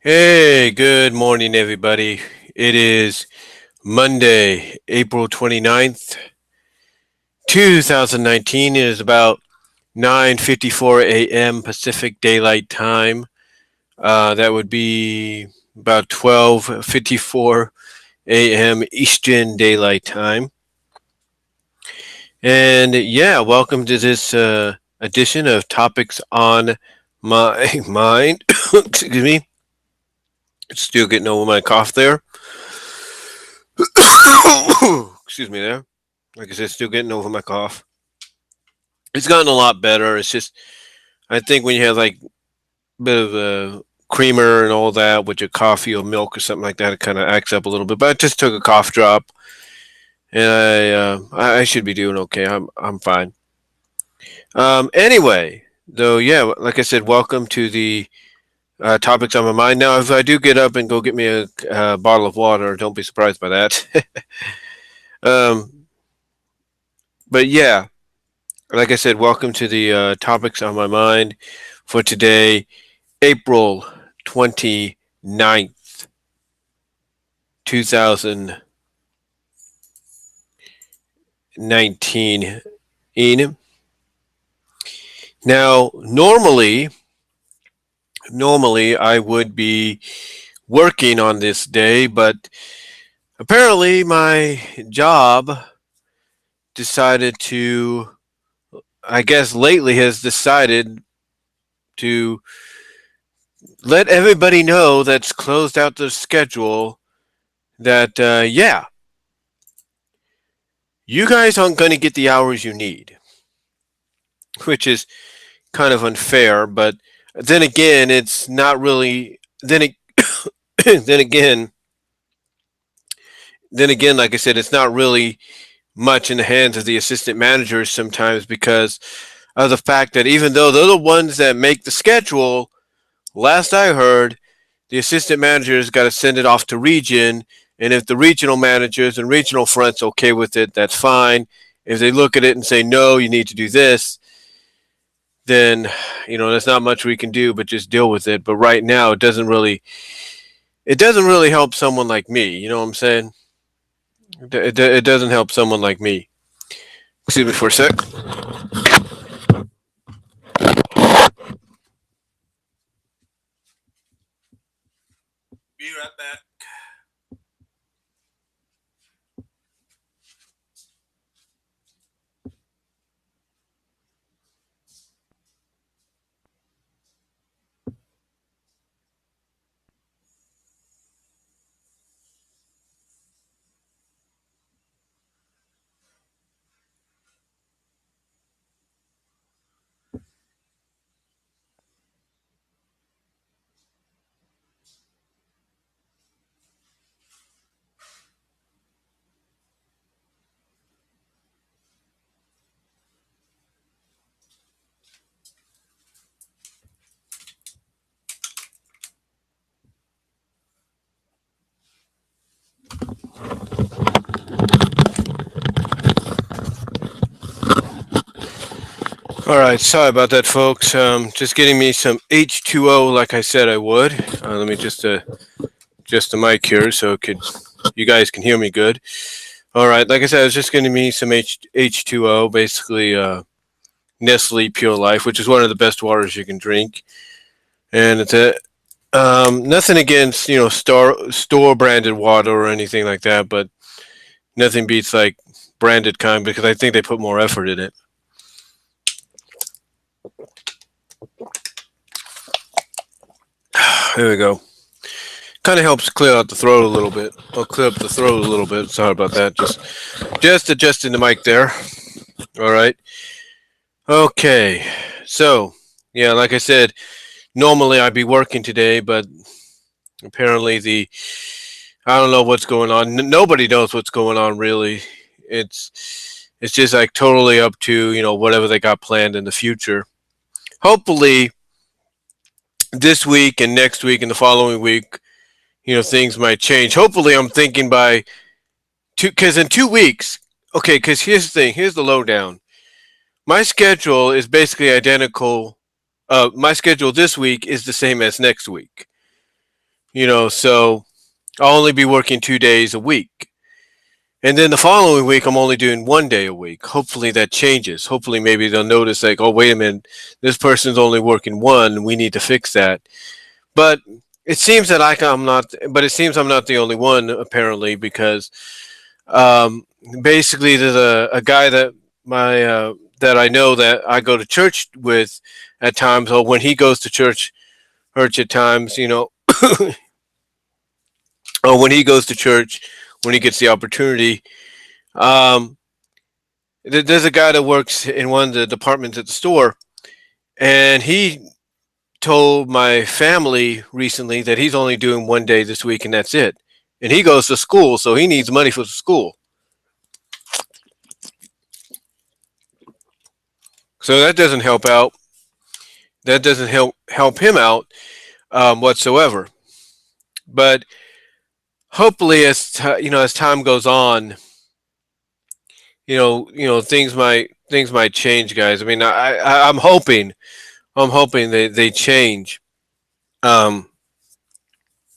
Hey, good morning, everybody. It is Monday, April 29th, 2019. It is about 9:54 a.m. Pacific Daylight Time. That would be about 12:54 a.m. Eastern Daylight Time. And yeah, welcome to this edition of Topics on My Mind. Excuse me. Still getting over my cough there. Excuse me there. Like I said, still getting over my cough. It's gotten a lot better. It's just, I think when you have like a bit of a creamer and all that with your coffee or milk or something like that, it kind of acts up a little bit. But I just took a cough drop, and I should be doing okay. I'm fine. Anyway, though, yeah, like I said, welcome to the topics on my mind. Now, if I do get up and go get me a bottle of water, don't be surprised by that. um, but yeah, like I said, welcome to the topics on my mind for today, April 29th, 2019. Now, normally I would be working on this day, but apparently my job decided to, I guess lately has decided to let everybody know that's closed out the schedule that, yeah, you guys aren't going to get the hours you need, which is kind of unfair. But then again, it's not really. Then again, like I said, it's not really much in the hands of the assistant managers sometimes because of the fact that even though they're the ones that make the schedule, last I heard, the assistant managers got to send it off to region, and if the regional managers and regional front's okay with it, that's fine. If they look at it and say no, you need to do this, then there's not much we can do but just deal with it. But right now, it doesn't really help someone like me. You know what I'm saying? It doesn't help someone like me. Excuse me for a sec. Be right back. All right, sorry about that, folks. Just getting me some H2O, like I said I would. Let me just the mic here, so you guys can hear me good. All right, like I said, I was just getting me some H2O, basically Nestle Pure Life, which is one of the best waters you can drink, and it's a nothing against store branded water or anything like that, but nothing beats like branded kind because I think they put more effort in it. There we go. Kind of helps clear out the throat a little bit. Or clear up the throat a little bit. Sorry about that. Just adjusting the mic there. All right. Okay. So yeah, like I said, normally I'd be working today, but apparently I don't know what's going on. Nobody knows what's going on really. It's just like totally up to whatever they got planned in the future. Hopefully this week and next week and the following week, things might change. Hopefully, I'm thinking by because in 2 weeks. Okay, because here's the thing. Here's the lowdown. My schedule is basically identical. My schedule this week is the same as next week. So I'll only be working 2 days a week. And then the following week, I'm only doing 1 day a week. Hopefully that changes. Hopefully, maybe they'll notice, like, oh, wait a minute, this person's only working one. We need to fix that. But it seems that I'm not. But it seems I'm not the only one, apparently, because um, basically there's a guy that I know that I go to church with at times. Or when he goes to church at times, or when he goes to church, when he gets the opportunity. Um, there's a guy that works in one of the departments at the store, and he told my family recently that he's only doing 1 day this week and that's it. And he goes to school, so he needs money for the school. So that doesn't help out. That doesn't help him out whatsoever. But hopefully, as time goes on, things might change, guys. I mean, I'm hoping they change. Um,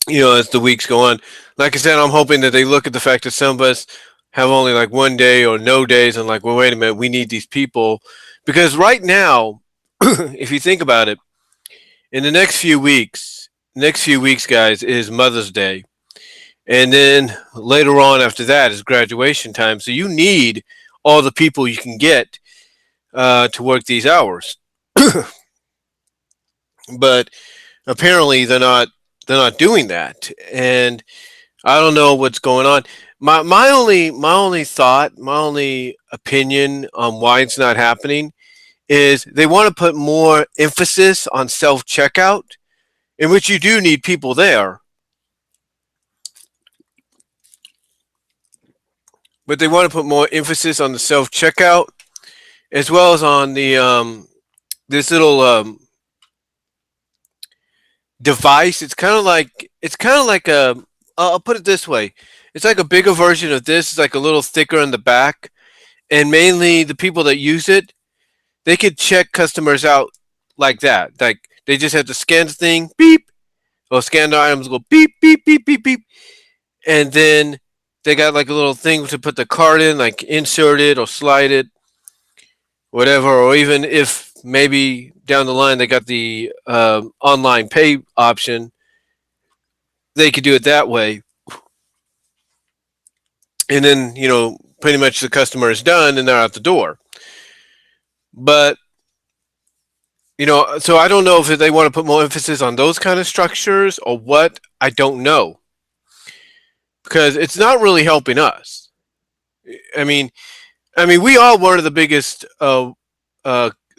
as the weeks go on. Like I said, I'm hoping that they look at the fact that some of us have only like 1 day or no days, and like, well, wait a minute, we need these people because right now, if you think about it, in the next few weeks, guys, is Mother's Day, and then later on after that is graduation time. So you need all the people you can get to work these hours, but apparently they're not doing that, and I don't know what's going on. My only thought, my only opinion on why it's not happening is they want to put more emphasis on self checkout, in which you do need people there, but they want to put more emphasis on the self checkout as well as on the this little device. It's kind of like a. I'll put it this way. It's like a bigger version of this. It's like a little thicker in the back, and mainly the people that use it, they could check customers out like that. Like they just have to scan the thing, beep, or scan the items, go beep, beep, beep, beep, beep, and then they got like a little thing to put the card in, like insert it or slide it, whatever. Or even if maybe down the line they got the online pay option, they could do it that way. And then pretty much the customer is done and they're out the door. But so I don't know if they want to put more emphasis on those kind of structures or what. I don't know because it's not really helping us. I mean, we are one of the biggest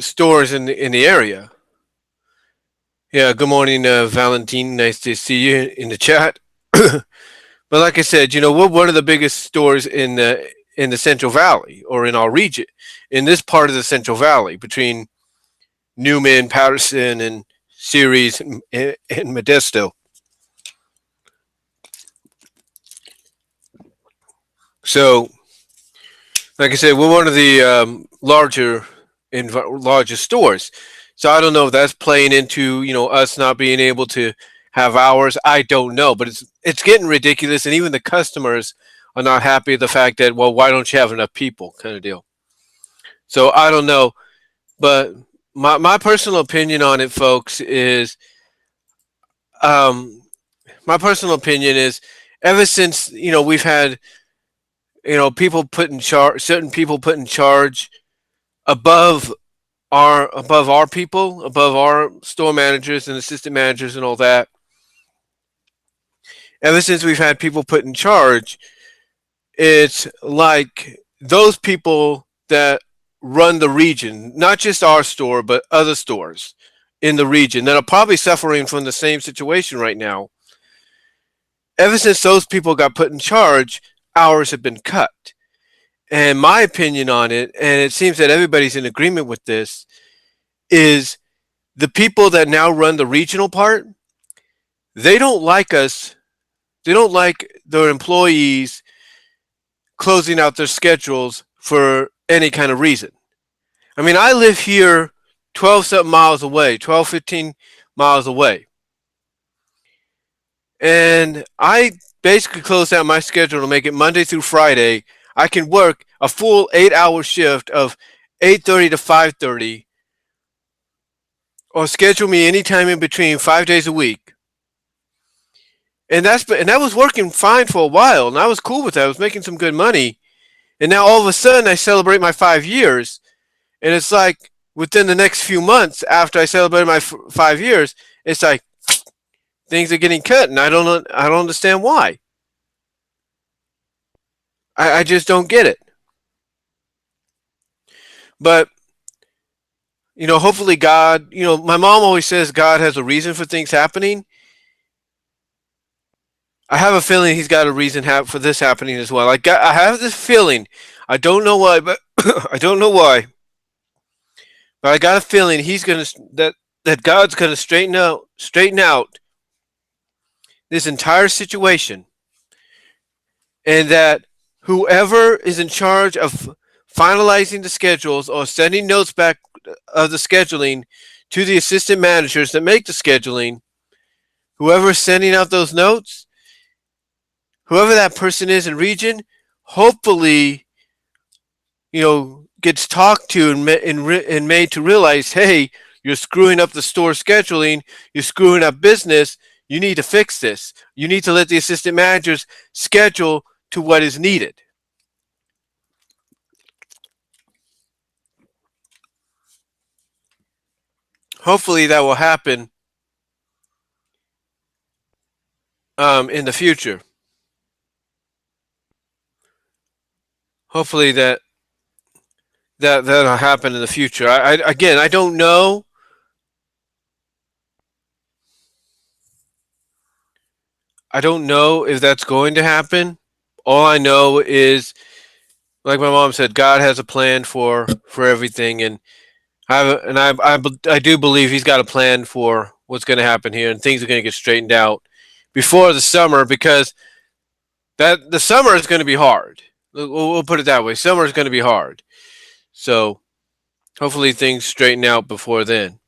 stores in the area. Yeah. Good morning, Valentine. Nice to see you in the chat. But like I said, we're one of the biggest stores in the Central Valley or in our region, in this part of the Central Valley between Newman, Patterson, and Ceres and Modesto. So, like I said, we're one of the largest stores. So I don't know if that's playing into us not being able to have hours. I don't know, but it's getting ridiculous, and even the customers are not happy with the fact that, well, why don't you have enough people, kind of deal. So I don't know, but my personal opinion on it, folks, is um, my personal opinion is ever since we've had people put in charge, certain people put in charge above our people, above our store managers and assistant managers and all that. Ever since we've had people put in charge, it's like those people that run the region, not just our store, but other stores in the region that are probably suffering from the same situation right now. Ever since those people got put in charge, hours have been cut. And my opinion on it, and it seems that everybody's in agreement with this, is the people that now run the regional part, they don't like us. They don't like their employees closing out their schedules for any kind of reason. I mean, I live here 12 something miles away, 12, 15 miles away. And I basically closed out my schedule to make it Monday through Friday. I can work a full 8 hour shift of 8:30 to 5:30, or schedule me anytime in between 5 days a week. And that was working fine for a while, and I was cool with that. I was making some good money. And now all of a sudden I celebrate my 5 years, and it's like within the next few months after I celebrated my 5 years, it's like things are getting cut, and I don't understand why. I just don't get it. But hopefully God, my mom always says God has a reason for things happening. I have a feeling He's got a reason for this happening as well. I have this feeling. I don't know why, but I don't know why, but I got a feeling that God's gonna straighten out this entire situation, and that whoever is in charge of finalizing the schedules or sending notes back of the scheduling to the assistant managers that make the scheduling, whoever's sending out those notes, whoever that person is in region, hopefully, gets talked to and made to realize, hey, you're screwing up the store scheduling, you're screwing up business, you need to fix this. You need to let the assistant managers schedule to what is needed. Hopefully that will happen in the future. Hopefully that'll happen in the future. Again, I don't know. I don't know if that's going to happen. All I know is, like my mom said, God has a plan for everything, and I do believe He's got a plan for what's going to happen here, and things are going to get straightened out before the summer, because that the summer is going to be hard. We'll put it that way. Summer is going to be hard. So hopefully things straighten out before then.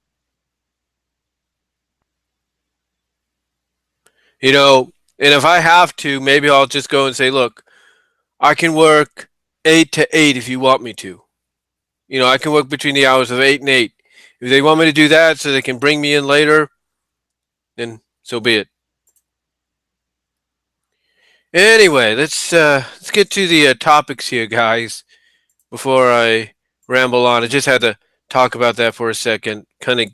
And if I have to, maybe I'll just go and say, look, I can work 8 to 8 if you want me to. I can work between the hours of 8 and 8. If they want me to do that so they can bring me in later, then so be it. Anyway, let's get to the topics here, guys. Before I ramble on, I just had to talk about that for a second. Kind of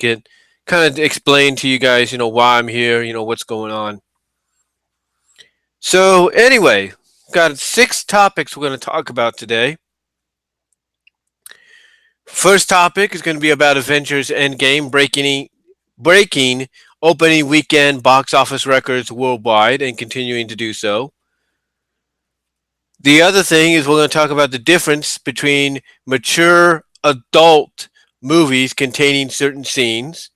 explain to you guys, why I'm here, what's going on. So anyway, got 6 topics we're going to talk about today. First topic is going to be about Avengers Endgame breaking opening weekend box office records worldwide and continuing to do so. The other thing is we're going to talk about the difference between mature adult movies containing certain scenes.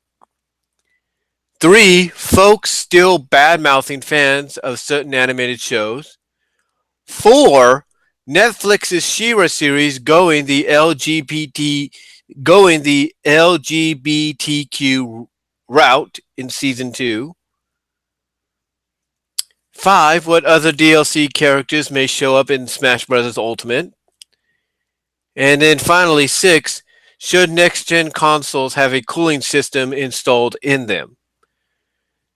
3, folks still bad mouthing fans of certain animated shows. 4, Netflix's She-Ra series going the LGBTQ route in season 2. 5, what other DLC characters may show up in Smash Bros. Ultimate. And then finally, 6, should next-gen consoles have a cooling system installed in them?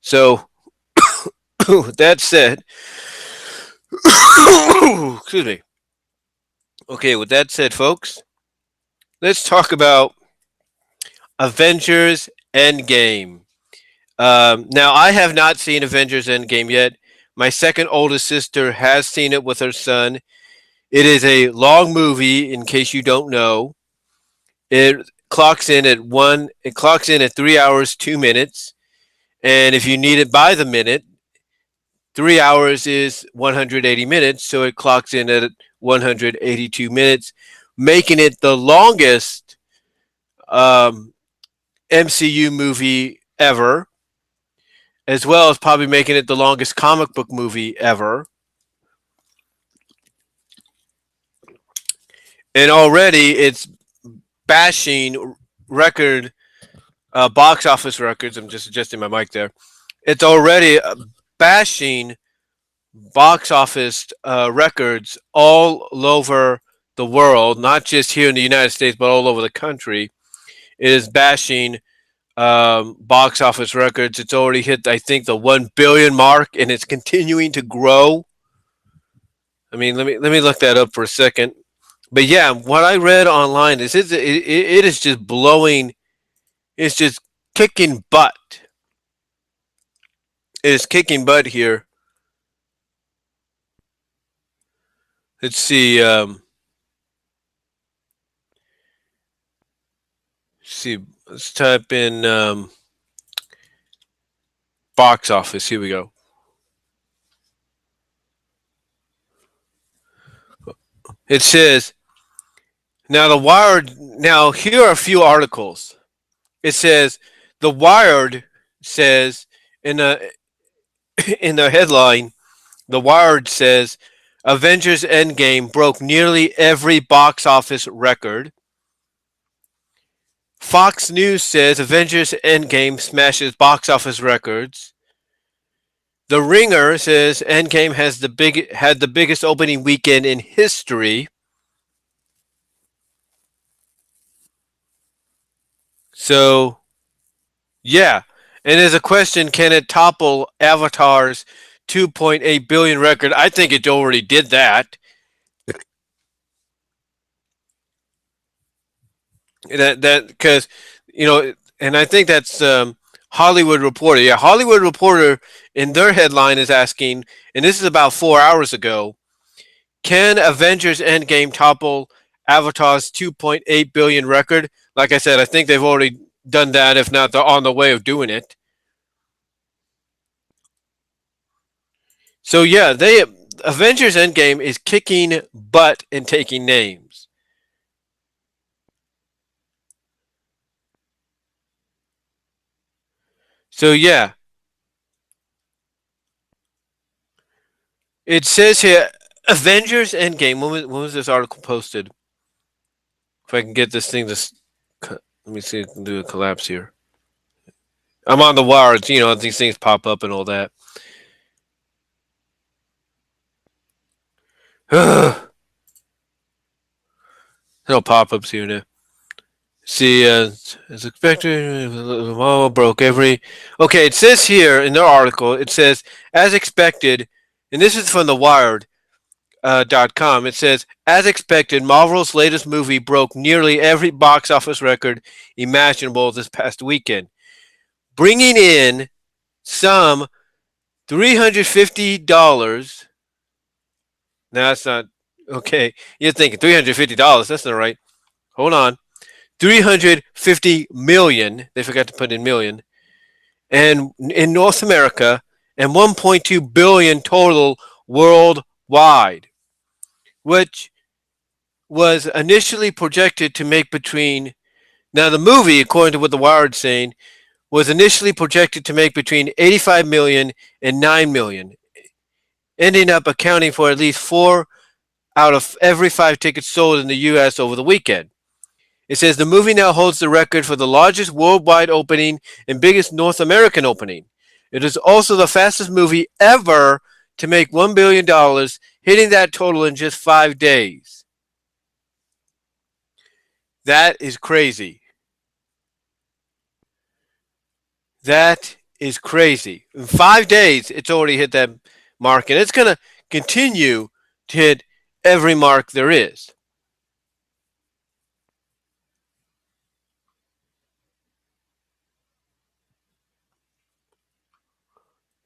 So, with that said, excuse me. Okay, with that said, folks, let's talk about Avengers Endgame. Now, I have not seen Avengers Endgame yet. My second oldest sister has seen it with her son. It is a long movie, in case you don't know. It clocks in at 3 hours 2 minutes, and if you need it by the minute, 3 hours is 180 minutes, so it clocks in at 182 minutes, making it the longest MCU movie ever, as well as probably making it the longest comic book movie ever. And already it's bashing record box office records. I'm just adjusting my mic there. It's already bashing box office records all over the world, not just here in the United States, but all over the country. It is bashing box office records. It's already hit, I think, the 1 billion mark, and it's continuing to grow. I mean, let me look that up for a second. But yeah, what I read online is it is just blowing. It's just kicking butt. It is kicking butt here. Let's see. See. Let's type in box office. Here we go. It says now the Wired. Now here are a few articles. It says the Wired says in the in the headline. The Wired says Avengers Endgame broke nearly every box office record. Fox News says Avengers Endgame smashes box office records. The Ringer says Endgame had the biggest opening weekend in history. So yeah, and there's a question: can it topple Avatar's 2.8 billion record? I think it already did that. That because and I think that's Hollywood Reporter. Yeah, Hollywood Reporter in their headline is asking, and this is about 4 hours ago. Can Avengers Endgame topple Avatar's 2.8 billion record? Like I said, I think they've already done that. If not, they're on the way of doing it. So yeah, they Avengers Endgame is kicking butt and taking names. So yeah, it says here Avengers Endgame. When was this article posted? If I can get this thing to, let me see if I can do a collapse here. I'm on the wires, these things pop up and all that. No pop ups here now. See, as expected, broke every. Okay, it says here in their article, it says, as expected, and this is from the Wired. .com. It says, as expected, Marvel's latest movie broke nearly every box office record imaginable this past weekend, bringing in some $350. Now that's not okay. You're thinking $350. That's not right. Hold on. 350 million. They forgot to put in million. And in North America, and 1.2 billion total worldwide, which was initially projected to make between. Now, the movie, according to what the Wired's saying, was initially projected to make between 85 million and 9 million, ending up accounting for at least 4 out of every 5 tickets sold in the U.S. over the weekend. It says the movie now holds the record for the largest worldwide opening and biggest North American opening. It is also the fastest movie ever to make $1 billion, hitting that total in just 5 days. That is crazy. That is crazy. In 5 days, it's already hit that mark, and it's going to continue to hit every mark there is.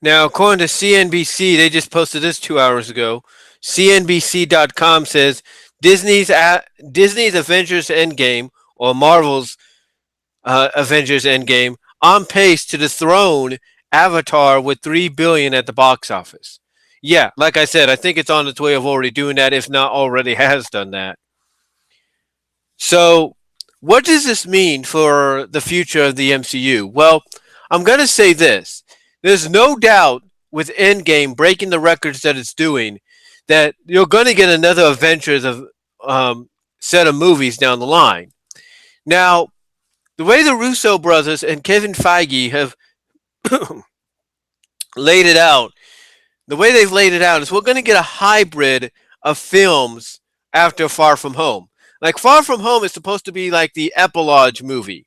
Now, according to CNBC, they just posted this 2 hours ago. CNBC.com says Disney's Avengers Endgame, or Marvel's Avengers Endgame, on pace to dethrone Avatar with $3 billion at the box office. Yeah, like I said, I think it's on its way of already doing that, if not already has done that. So, what does this mean for the future of the MCU? Well, I'm going to say this. There's no doubt with Endgame breaking the records that it's doing that you're going to get another Avengers of set of movies down the line. Now, the way the Russo brothers and Kevin Feige have laid it out the way they've laid it out is we're going to get a hybrid of films after Far From Home. Like Far From Home is supposed to be like the epilogue movie.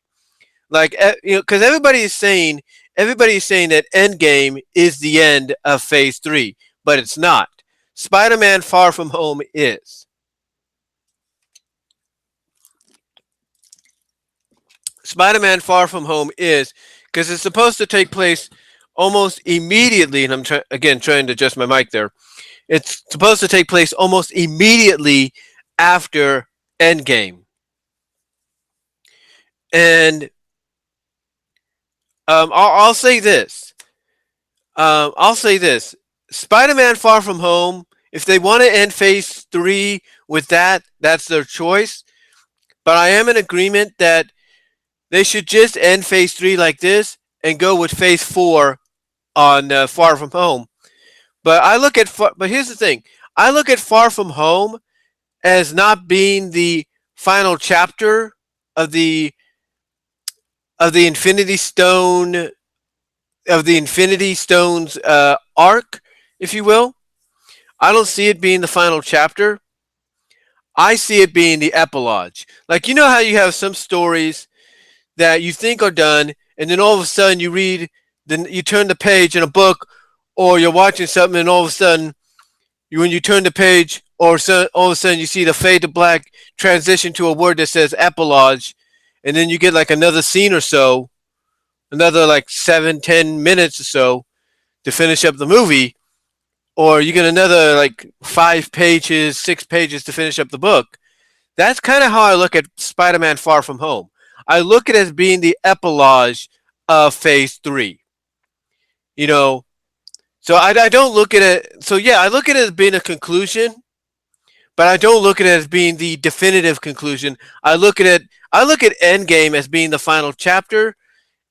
Like because everybody is saying that Endgame is the end of Phase 3, but it's not. Spider-Man Far From Home is. Spider-Man Far From Home is because it's supposed to take place almost immediately, and I'm again trying to adjust my mic there. It's supposed to take place almost immediately after Endgame. And I'll say this. I'll say this. Spider-Man Far From Home, if they want to end Phase 3 with that, that's their choice. But I am in agreement that they should just end Phase 3 like this and go with Phase 4 on Far From Home. But here's the thing. I look at Far From Home as not being the final chapter of the Infinity Stone of the Infinity Stones arc, if you will. I don't see it being the final chapter. I see it being the epilogue. Like you know how you have some stories that you think are done, and then all of a sudden then you turn the page in a book, or you're watching something, and all of a sudden, when you turn the page, all of a sudden you see the fade to black transition to a word that says epilogue, and then you get like another scene or so, another like 7-10 minutes or so to finish up the movie, or you get another like 5 pages, 6 pages to finish up the book. That's kind of how I look at Spider-Man Far From Home. I look at it as being the epilogue of Phase 3. You know, so I don't look at it. So yeah, I look at it as being a conclusion, but I don't look at it as being the definitive conclusion. I look at Endgame as being the final chapter,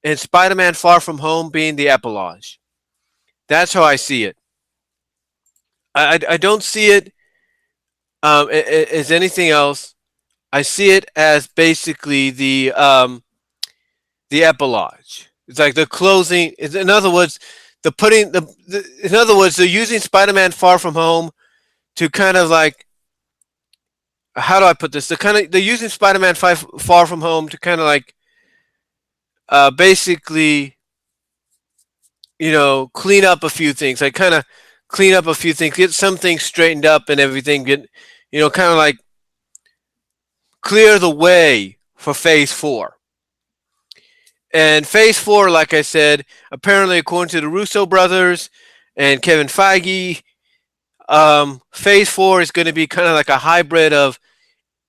and Spider-Man Far From Home being the epilogue. That's how I see it. I don't see it as anything else. I see it as basically the epilogue. It's like the closing. In other words, in other words, they're using Spider-Man Far From Home to kind of like, how do I put this? They're using Spider-Man Far From Home to kind of like basically, clean up a few things. Like kind of clean up a few things, get some things straightened up and everything. Get, kind of like clear the way for Phase 4. And Phase 4, like I said, apparently according to the Russo brothers and Kevin Feige, Phase 4 is going to be kind of like a hybrid of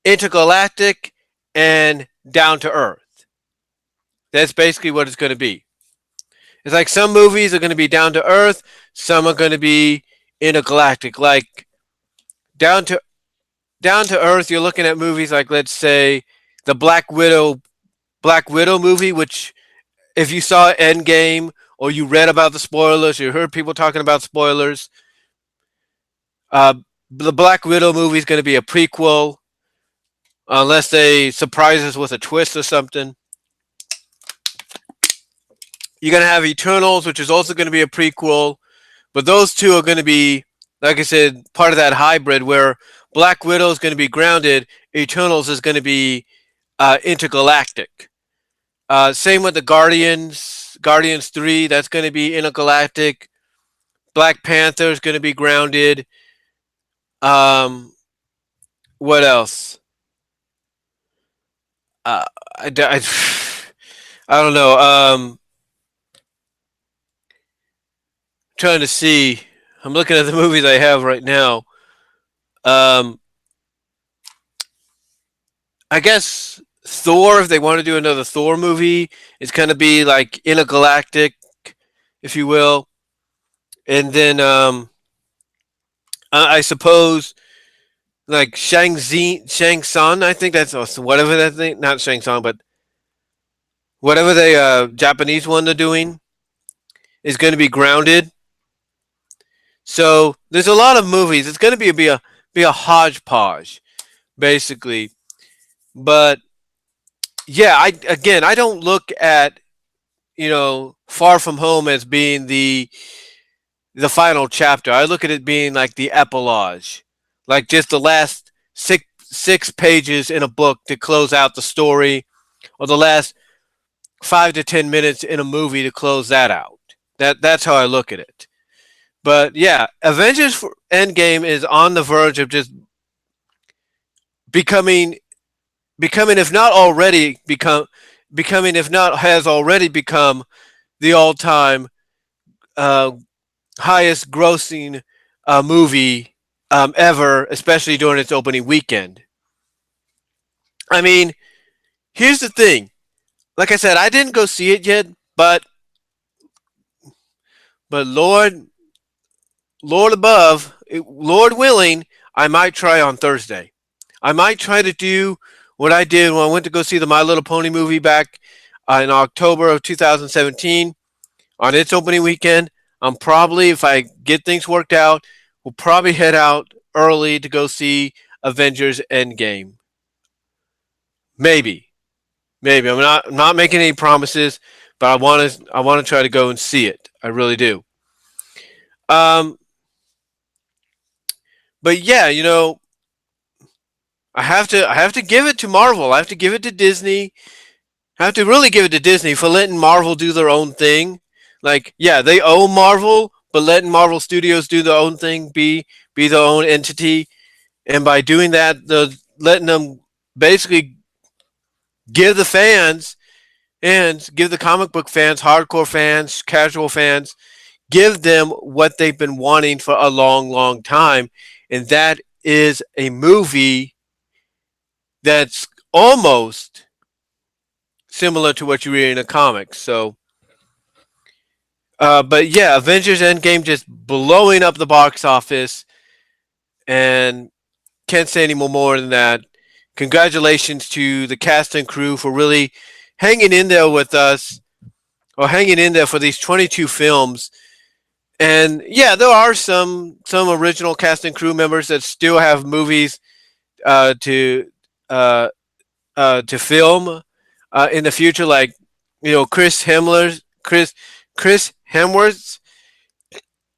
intergalactic and down to earth. That's basically what it's going to be. It's like some movies are going to be down to earth, some are going to be intergalactic. Like down to earth, you're looking at movies like, let's say, the Black Widow movie, which if you saw Endgame or you read about the spoilers, you heard people talking about spoilers, uh, the Black Widow movie is going to be a prequel, unless they surprise us with a twist or something. You're going to have Eternals, which is also going to be a prequel, but those two are going to be, like I said, part of that hybrid where Black Widow is going to be grounded, Eternals is going to be intergalactic. Same with the Guardians 3, that's going to be intergalactic. Black Panther is going to be grounded. What else? Uh, I I don't know. Trying to see. I'm looking at the movies I have right now. Um, I guess Thor, if they want to do another Thor movie, it's going to be like intergalactic, if you will. And then I suppose like Shang Tsung, I think that's whatever that thing, not Shang Tsung, but whatever the Japanese one they're doing is going to be grounded. So there's a lot of movies. It's going to be a hodgepodge, basically. But yeah, I don't look at Far From Home as being the final chapter. I look at it being like the epilogue, like just the last six pages in a book to close out the story, or the last 5 to 10 minutes in a movie to close that out. That's how I look at it. But yeah, Avengers Endgame is on the verge of just becoming becoming if not already become becoming if not has already become the all-time uh, highest grossing movie ever, especially during its opening weekend. I mean, here's the thing. Like I said, I didn't go see it yet, but Lord above, Lord willing, I might try on Thursday. I might try to do what I did when I went to go see the My Little Pony movie back in October of 2017 on its opening weekend. I'm probably, if I get things worked out, we'll probably head out early to go see Avengers Endgame. Maybe, maybe. I'm not making any promises, but I want to try to go and see it. I really do. Um, but yeah, I have to give it to Marvel. I have to give it to Disney. I have to really give it to Disney for letting Marvel do their own thing. Like, yeah, they own Marvel, but letting Marvel Studios do their own thing, be their own entity, and by doing that, they're letting them basically give the fans and give the comic book fans, hardcore fans, casual fans, give them what they've been wanting for a long, long time, and that is a movie that's almost similar to what you read in the comics. So, but yeah, Avengers Endgame just blowing up the box office, and can't say any more than that. Congratulations to the cast and crew for really hanging in there with us, or hanging in there for these 22 films. And yeah, there are some original cast and crew members that still have movies uh, to uh, to film in the future, like Chris Hemsworth,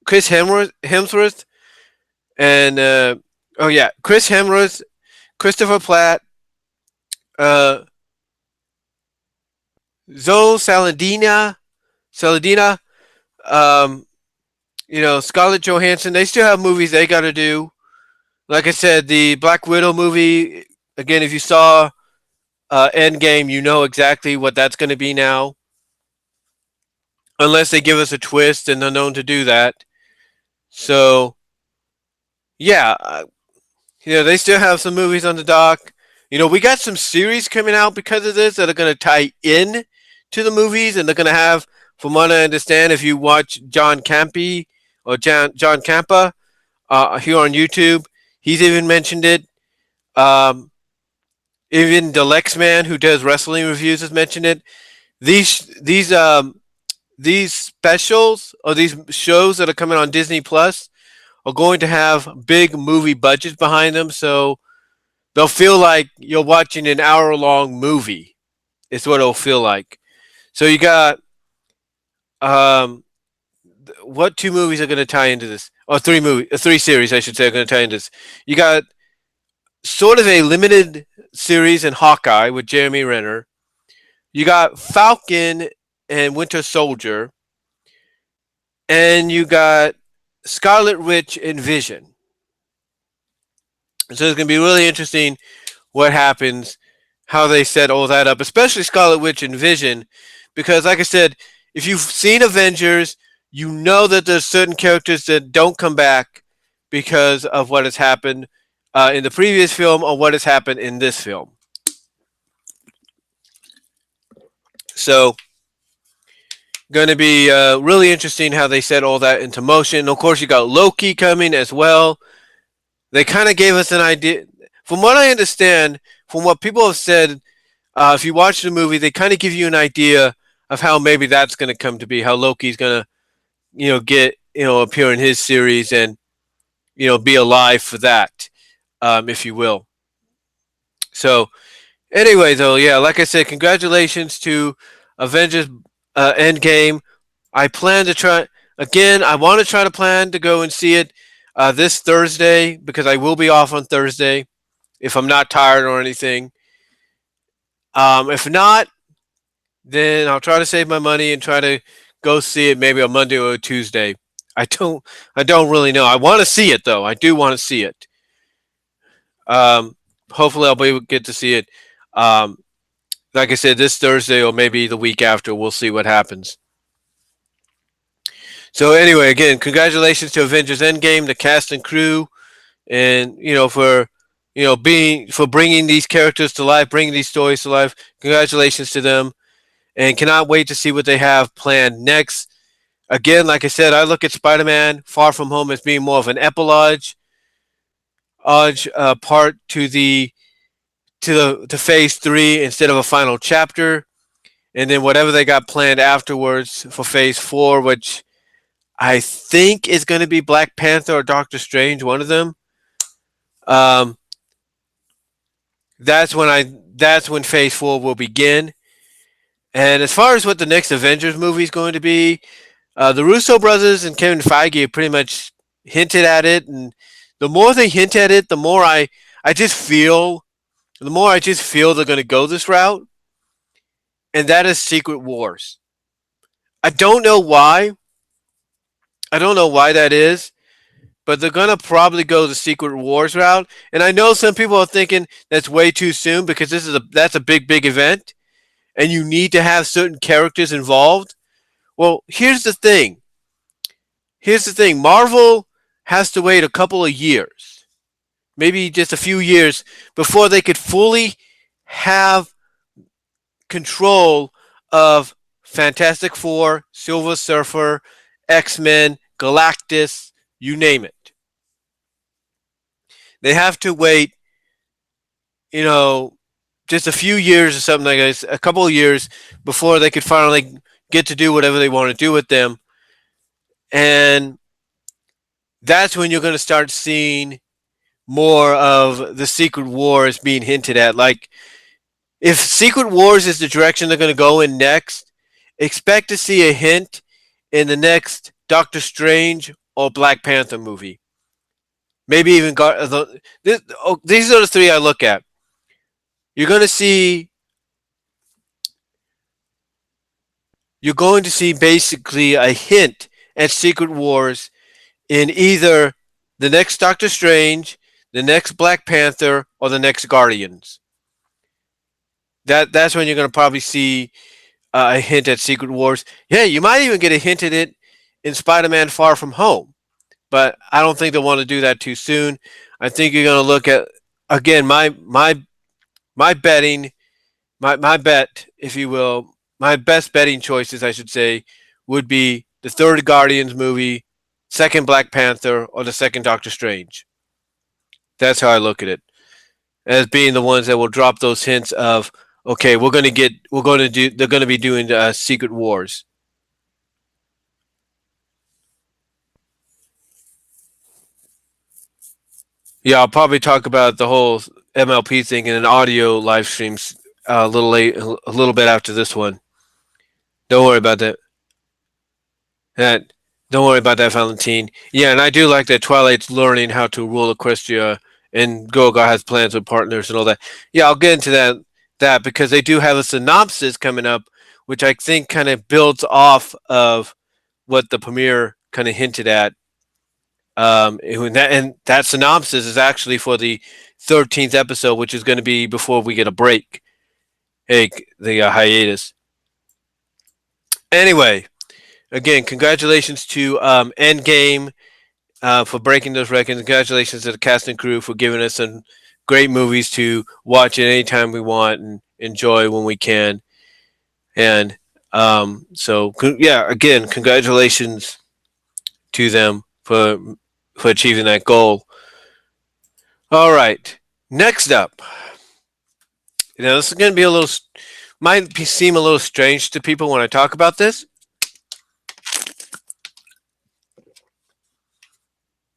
Hemsworth, and oh yeah, Chris Hemsworth, Christopher Platt, uh, Zoe Saladina, um, Scarlett Johansson. They still have movies they got to do. Like I said, the Black Widow movie. Again, if you saw Endgame, you know exactly what that's going to be now. Unless they give us a twist, and they're known to do that. So yeah, they still have some movies on the dock. We got some series coming out because of this that are going to tie in to the movies, and they're going to have, from what I understand, if you watch John Campy or John Campa here on YouTube, he's even mentioned it. Um, Even the Lex Man, who does wrestling reviews, has mentioned it. These specials, or these shows that are coming on Disney Plus, are going to have big movie budgets behind them, so they'll feel like you're watching an hour-long movie. It's what it'll feel like. So you got what two movies are going to tie into this? Or three series, I should say, are going to tie into this. You got sort of a limited series in Hawkeye with Jeremy Renner. You got Falcon and Winter Soldier, and you got Scarlet Witch and Vision. So it's going to be really interesting what happens, how they set all that up, especially Scarlet Witch and Vision, because like I said, if you've seen Avengers, you know that there's certain characters that don't come back because of what has happened in the previous film or what has happened in this film. So, going to be really interesting how they set all that into motion. And of course, you got Loki coming as well. They kind of gave us an idea. From what I understand, from what people have said, if you watch the movie, they kind of give you an idea of how maybe that's going to come to be, how Loki's going to, get, appear in his series and, be alive for that, if you will. So, anyway, though, yeah, like I said, congratulations to Avengers Endgame. I plan to try. Again, I want to try to plan to go and see it this Thursday because I will be off on Thursday if I'm not tired or anything. If not, then I'll try to save my money and try to go see it maybe on Monday or Tuesday. I don't I don't really know. I want to see it though. I do want to see it. Um, Hopefully I'll be able to get to see it. Um, like I said, this Thursday or maybe the week after. We'll see what happens. So anyway, again, congratulations to Avengers Endgame, the cast and crew, and for being for bringing these characters to life, bringing these stories to life. Congratulations to them, and cannot wait to see what they have planned next. Again, like I said, I look at Spider-Man: Far From Home as being more of an epilogue, part to Phase 3 instead of a final chapter, and then whatever they got planned afterwards for Phase 4, which I think is going to be Black Panther or Doctor Strange, one of them. Um, that's when Phase 4 will begin. And as far as what the next Avengers movie is going to be, the Russo brothers and Kevin Feige have pretty much hinted at it, and the more they hint at it, I just feel the more I just feel they're going to go this route, and that is Secret Wars. I don't know why. I don't know why that is, but they're going to probably go the Secret Wars route. And I know some people are thinking that's way too soon because that's a big event, and you need to have certain characters involved. Well, Here's the thing. Marvel has to wait a couple of years, maybe just a few years, before they could fully have control of Fantastic Four, Silver Surfer, X-Men, Galactus, you name it. They have to wait, you know, just a few years or something like this, a couple of years before they could finally get to do whatever they want to do with them. And that's when you're going to start seeing more of the Secret Wars being hinted at. Like, if Secret Wars is the direction they're going to go in next, expect to see a hint in the next Doctor Strange or Black Panther movie. Maybe even these are the three I look at. You're going to see you're going to see basically a hint at Secret Wars in either the next Doctor Strange, the next Black Panther, or the next Guardians. That's when you're going to probably see a hint at Secret Wars. Yeah, you might even get a hint at it in Spider-Man: Far From Home, but I don't think they'll want to do that too soon. I think you're going to look at again my betting my bet, if you will, my best betting choices, I should say, would be the third Guardians movie, second Black Panther, or the second Doctor Strange. That's how I look at it, as being the ones that will drop those hints of okay, they're going to be doing Secret Wars. Yeah, I'll probably talk about the whole MLP thing in an audio live streams a little late, a little bit after this one. Don't worry about that. That don't worry about that, Valentine. Yeah, and I do like that Twilight's learning how to rule Equestria, and Goga has plans with partners and all that. Yeah, I'll get into that because they do have a synopsis coming up, which I think kind of builds off of what the premiere kind of hinted at. And that synopsis is actually for the 13th episode, which is going to be before we get a break, hey, the hiatus. Anyway, again, congratulations to Endgame for breaking those records. Congratulations to the cast and crew for giving us some great movies to watch at any time we want and enjoy when we can. And yeah, again, congratulations to them for achieving that goal. All right, next up. This is going to be seem a little strange to people when I talk about this,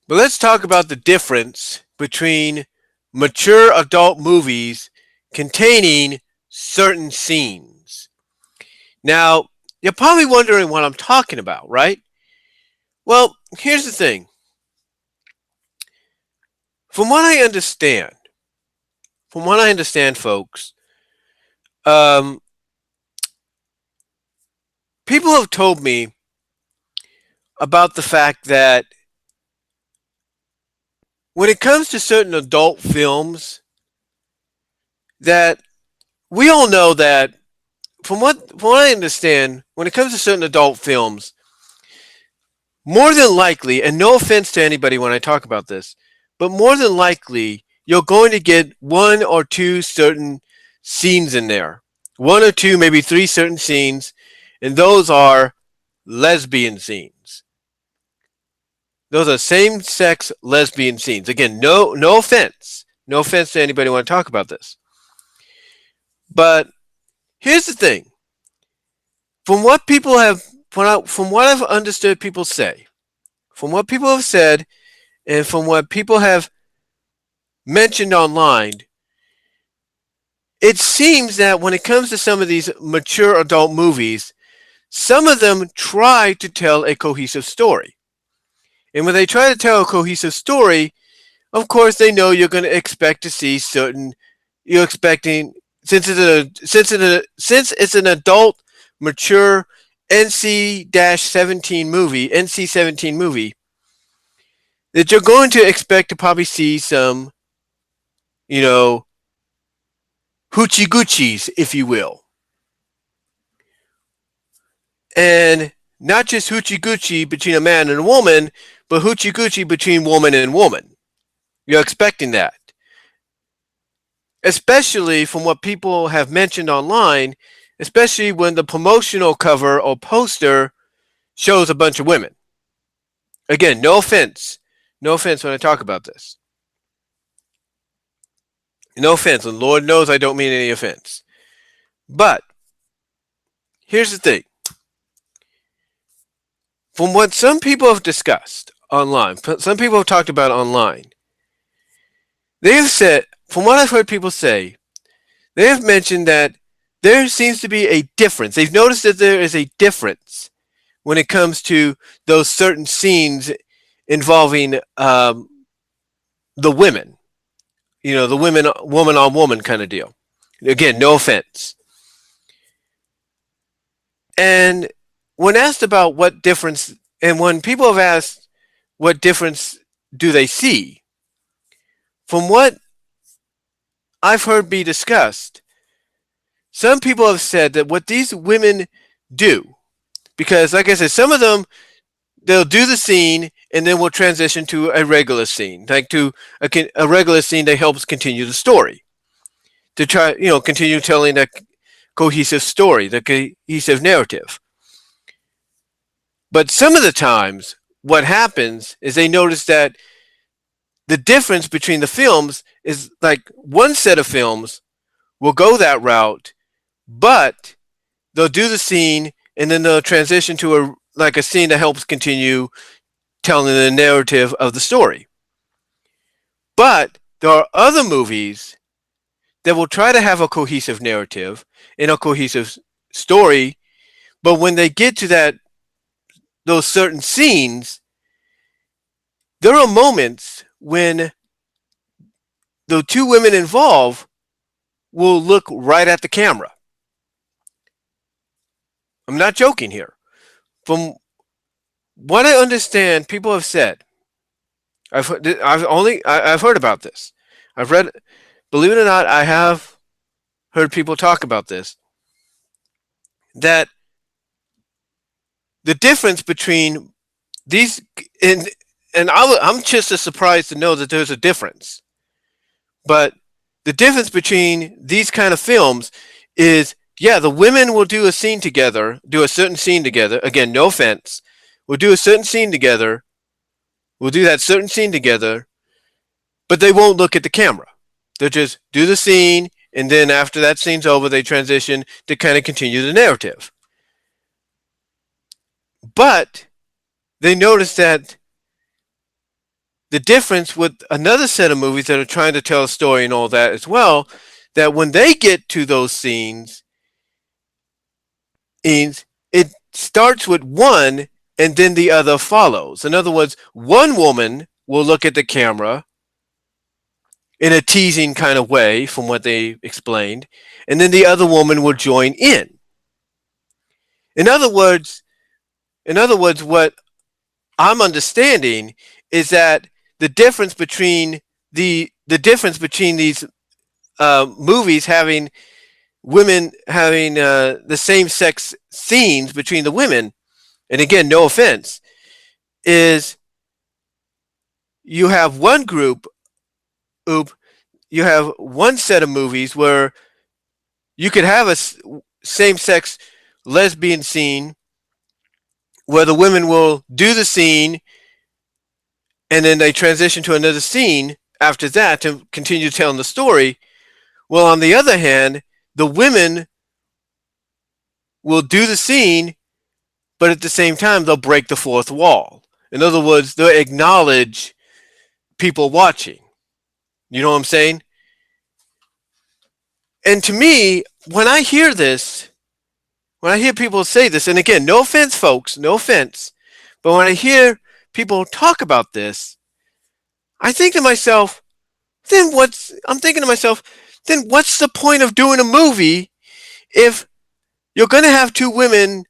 but let's talk about the difference between mature adult movies containing certain scenes. Now, you're probably wondering what I'm talking about, right? Well, here's the thing. From what I understand, folks, um, people have told me about the fact that when it comes to certain adult films, that we all know that from what I understand, when it comes to certain adult films, more than likely, and no offense to anybody when I talk about this, but more than likely, you're going to get one or two certain scenes in there. One or two, maybe three certain scenes, and those are lesbian scenes. Those are same-sex lesbian scenes. Again, no offense. No offense to anybody who want to talk about this. But here's the thing. From what people have from what I've understood people say, from what people have said, and from what people have mentioned online, it seems that when it comes to some of these mature adult movies, some of them try to tell a cohesive story. And when they try to tell a cohesive story, of course they know you're going to expect to see certain you're expecting since it's an adult mature NC-17 movie that you're going to expect to probably see some, you know, hoochie goochies, if you will. And not just hoochie goochie between a man and a woman, but hoochie goochie between woman and woman. You're expecting that. Especially from what people have mentioned online, especially when the promotional cover or poster shows a bunch of women. Again, no offense. No offense when I talk about this. No offense, and Lord knows I don't mean any offense. But here's the thing. From what some people have discussed online, some people have talked about online, they have said, from what I've heard people say, they have mentioned that there seems to be a difference. They've noticed that there is a difference when it comes to those certain scenes involving the women. You know, the woman on woman kind of deal. Again, no offense. And when asked about what difference, and when people have asked what difference do they see, from what I've heard be discussed, some people have said that what these women do, because like I said, some of them, they'll do the scene and then we'll transition to a regular scene, like to a regular scene that helps continue the story, to try, continue telling that cohesive story, the cohesive narrative. But some of the times, what happens is they notice that the difference between the films is like one set of films will go that route, but they'll do the scene and then they'll transition to a scene that helps continue telling the narrative of the story. But there are other movies that will try to have a cohesive narrative and a cohesive story, but when they get to those certain scenes, there are moments when the two women involved will look right at the camera. I'm not joking here. From what I understand, people have said, I've heard about this. I've read, believe it or not, I have heard people talk about this. That the difference between these and I'm just as surprised to know that there's a difference. But the difference between these kind of films is, yeah, the women will do a scene together, do a certain scene together. Again, no offense. We'll do a certain scene together. We'll do that certain scene together, but they won't look at the camera. They'll just do the scene, and then after that scene's over, they transition to kind of continue the narrative. But they notice that the difference with another set of movies that are trying to tell a story and all that as well, that when they get to those scenes, it starts with one and then the other follows. In other words, one woman will look at the camera in a teasing kind of way, from what they explained, and then the other woman will join in. In other words, what I'm understanding is that the difference between these movies having women having the same sex scenes between the women, and again, no offense, is you have one group, oop, you have one set of movies where you could have a same sex lesbian scene where the women will do the scene and then they transition to another scene after that to continue telling the story. Well, on the other hand, the women will do the scene, but at the same time, they'll break the fourth wall. In other words, they'll acknowledge people watching. You know what I'm saying? And to me, when I hear this, when I hear people say this, and again, no offense, folks, no offense, but when I hear people talk about this, I think to myself, I'm thinking to myself, then what's the point of doing a movie if you're going to have two women,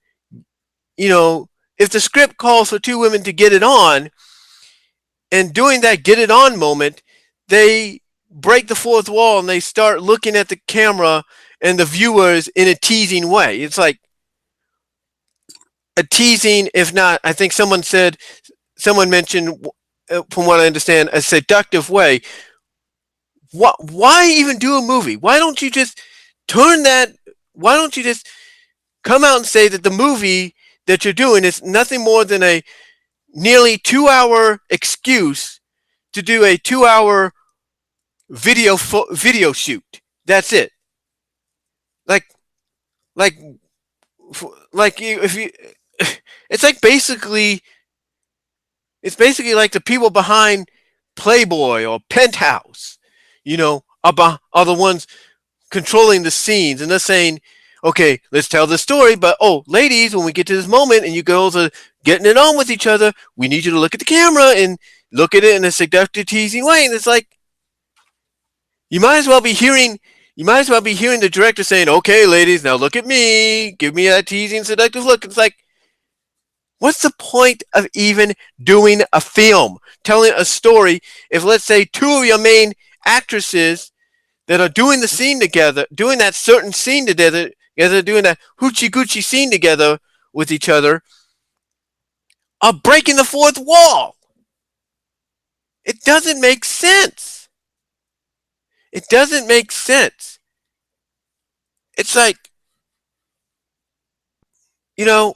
you know, if the script calls for two women to get it on, and during that get it on moment, they break the fourth wall and they start looking at the camera and the viewers in a teasing way. It's like a teasing, if not, I think someone mentioned, from what I understand, a seductive way. Why even do a movie? Why don't you just turn that? Why don't you just come out and say that the movie that you're doing is nothing more than a nearly 2-hour excuse to do a 2-hour video shoot? That's it. Like like like you if you it's like basically it's basically like the people behind Playboy or Penthouse, are the ones controlling the scenes, and they're saying, okay, let's tell the story, but oh, ladies, when we get to this moment and you girls are getting it on with each other, we need you to look at the camera and look at it in a seductive, teasing way. And it's like, you might as well be hearing the director saying, okay, ladies, now look at me, give me that teasing, seductive look. It's like, what's the point of even doing a film, telling a story, if, let's say, two of your main actresses that are doing the scene together, doing that certain scene together, doing that hoochie goochie scene together with each other, are breaking the fourth wall? It doesn't make sense. It doesn't make sense. It's like, you know,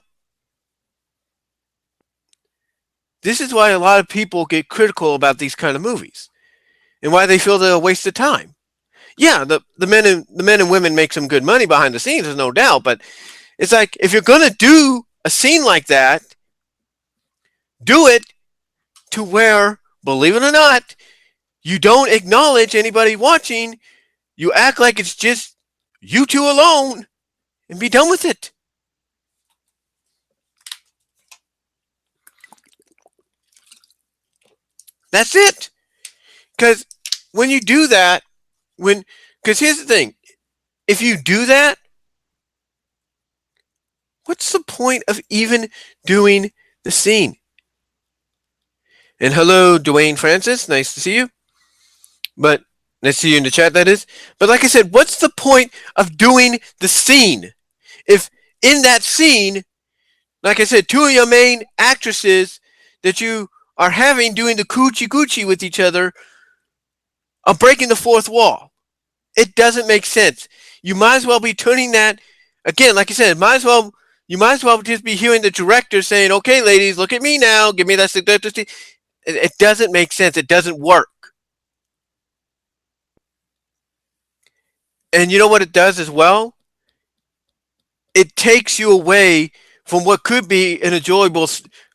this is why a lot of people get critical about these kind of movies, and why they feel they're a waste of time. Yeah, the men and women make some good money behind the scenes, there's no doubt, but it's like, if you're gonna do a scene like that, do it to where, believe it or not, you don't acknowledge anybody watching. You act like it's just you two alone, and be done with it. That's it. Because when you do that, because here's the thing, if you do that, what's the point of even doing the scene? And hello, Dwayne Francis, nice to see you. But nice to see you in the chat, that is. But like I said, what's the point of doing the scene if in that scene, like I said, two of your main actresses that you are having doing the coochie coochie with each other are breaking the fourth wall? It doesn't make sense. You might as well be turning that, again, like I said, you might as well just be hearing the director saying, okay, ladies, look at me now, give me that seductive. It doesn't make sense. It doesn't work. And you know what it does as well? It takes you away from what could be an enjoyable,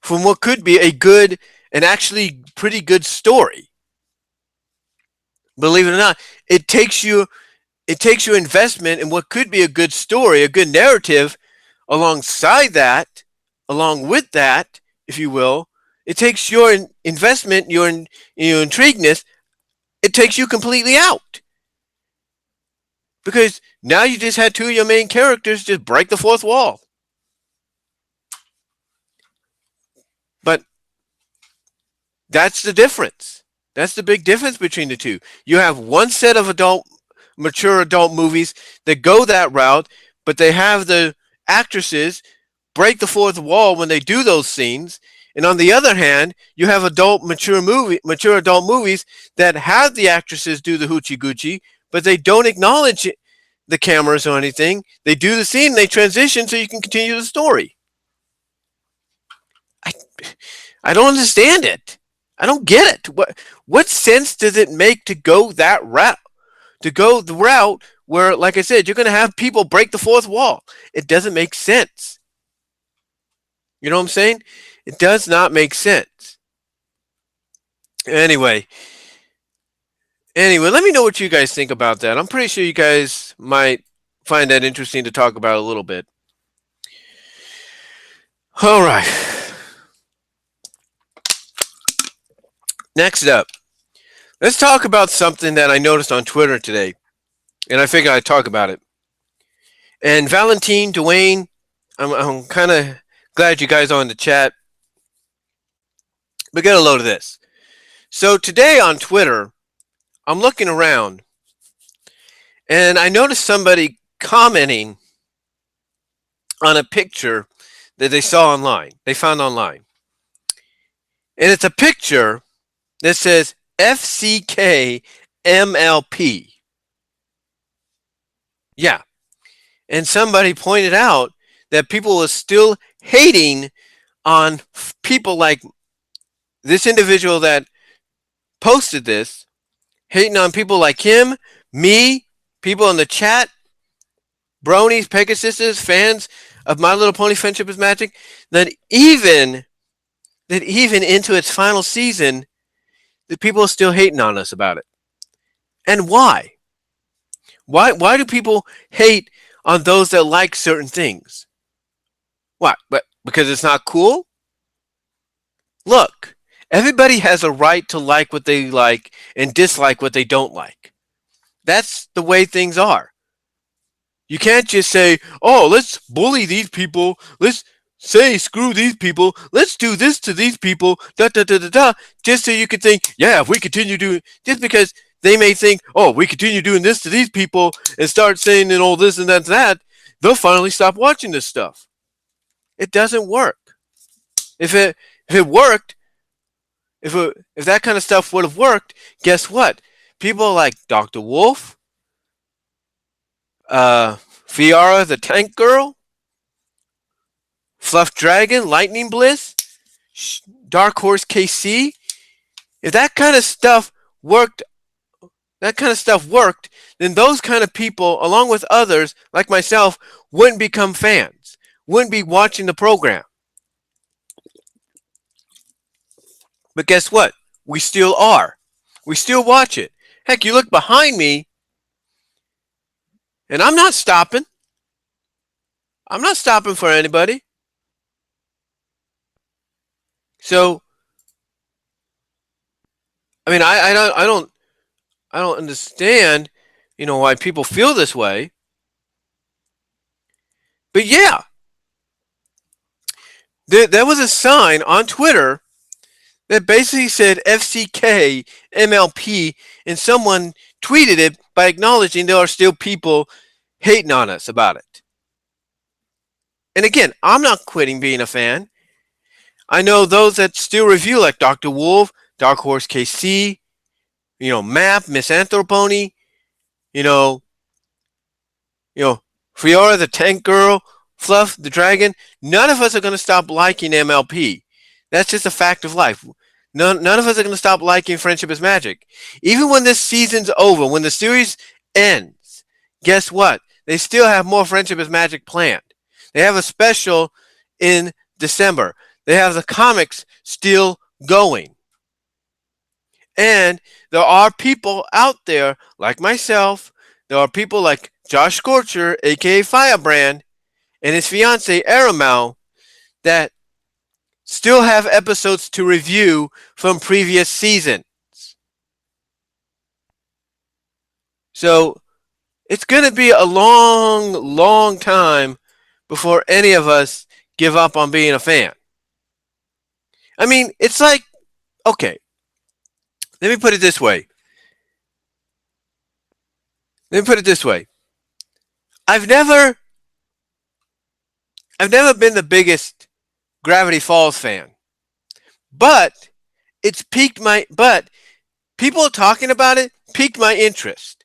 from what could be a good and actually pretty good story. Believe it or not, it takes you investment in what could be a good story, a good narrative, alongside that, along with that, if you will. It takes your investment, your intrigueness. It takes you completely out because now you just had two of your main characters just break the fourth wall. But that's the difference. That's the big difference between the two. You have one set of mature adult movies that go that route, but they have the actresses break the fourth wall when they do those scenes. And on the other hand, you have mature adult movies that have the actresses do the hoochie goochie, but they don't acknowledge the cameras or anything. They do the scene, they transition so you can continue the story. I, I don't understand it. I don't get it. What sense does it make to go that route? To go the route where, like I said, you're going to have people break the fourth wall. It doesn't make sense. You know what I'm saying? It does not make sense. Anyway, let me know what you guys think about that. I'm pretty sure you guys might find that interesting to talk about a little bit. All right. Next up, let's talk about something that I noticed on Twitter today, and I figured I'd talk about it. And Valentine, Dwayne, I'm kind of glad you guys are in the chat. But get a load of this. So today on Twitter, I'm looking around, and I noticed somebody commenting on a picture that they found online. And it's a picture that says FCK MLP. Yeah. And somebody pointed out that people were still hating on people like this individual that posted this, hating on people like him, me, people in the chat, bronies, Pegasuses, fans of My Little Pony Friendship is Magic, that even into its final season, the people are still hating on us about it. And why? Why do people hate on those that like certain things? Why? But because it's not cool? Look, everybody has a right to like what they like and dislike what they don't like. That's the way things are. You can't just say, oh, let's bully these people. Let's say screw these people. Let's do this to these people. Da da da da da. Just so you could think, yeah, if we continue doing, just because they may think, oh, we continue doing this to these people and start saying and all this and that, they'll finally stop watching this stuff. It doesn't work. If it worked, if that kind of stuff would have worked, guess what? People like Dr. Wolf, Fiara the Tank Girl, Fluff Dragon, Lightning Bliss, Dark Horse KC. If that kind of stuff worked, then those kind of people, along with others like myself, wouldn't become fans, wouldn't be watching the program. But guess what? We still are. We still watch it. Heck, you look behind me, and I'm not stopping. I'm not stopping for anybody. So, I mean, I don't understand, why people feel this way. But yeah, there was a sign on Twitter that basically said FCK MLP, and someone tweeted it by acknowledging there are still people hating on us about it. And again, I'm not quitting being a fan. I know those that still review, like Dr. Wolf, Dark Horse KC, Map, Miss Anthropony, Fiora the Tank Girl, Fluff the Dragon. None of us are going to stop liking MLP. That's just a fact of life. None of us are going to stop liking Friendship is Magic. Even when this season's over, when the series ends, guess what? They still have more Friendship is Magic planned. They have a special in December. They have the comics still going. And there are people out there like myself. There are people like Josh Scorcher, aka Firebrand, and his fiancee Aramel, that still have episodes to review from previous seasons. So it's going to be a long, long time before any of us give up on being a fan. I mean, it's like, okay, let me put it this way. Let me put it this way. I've never I've never been the biggest Gravity Falls fan. But it's piqued my but people talking about it piqued my interest.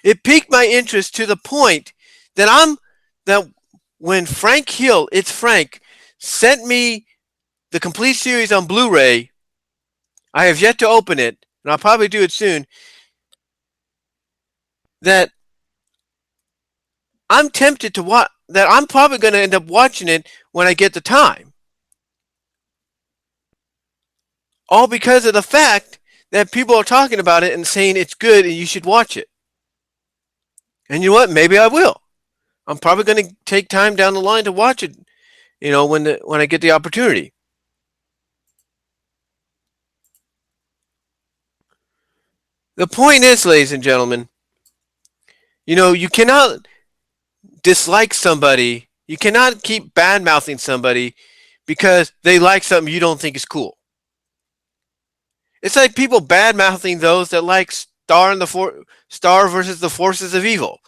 It piqued my interest to the point that that when Frank Hill, it's Frank, sent me the complete series on Blu-ray. I have yet to open it, and I'll probably do it soon. That I'm tempted to watch. That I'm probably going to end up watching it when I get the time. All because of the fact that people are talking about it and saying it's good and you should watch it. And you know what? Maybe I will. I'm probably going to take time down the line to watch it. When I get the opportunity. The point is, ladies and gentlemen, you cannot dislike somebody. You cannot keep bad mouthing somebody because they like something you don't think is cool. It's like people bad mouthing those that like Star versus the Forces of Evil.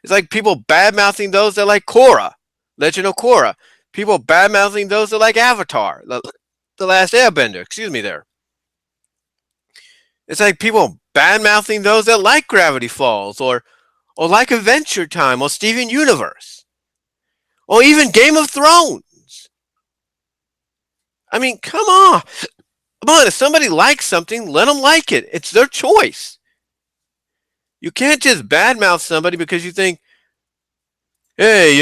It's like people bad mouthing those that like Korra, Legend of Korra. People bad mouthing those that like Avatar, the Last Airbender. Excuse me, there. It's like people bad mouthing those that like Gravity Falls or like Adventure Time or Steven Universe or even Game of Thrones. I mean, come on. Come on, if somebody likes something, let them like it. It's their choice. You can't just badmouth somebody because you think, hey,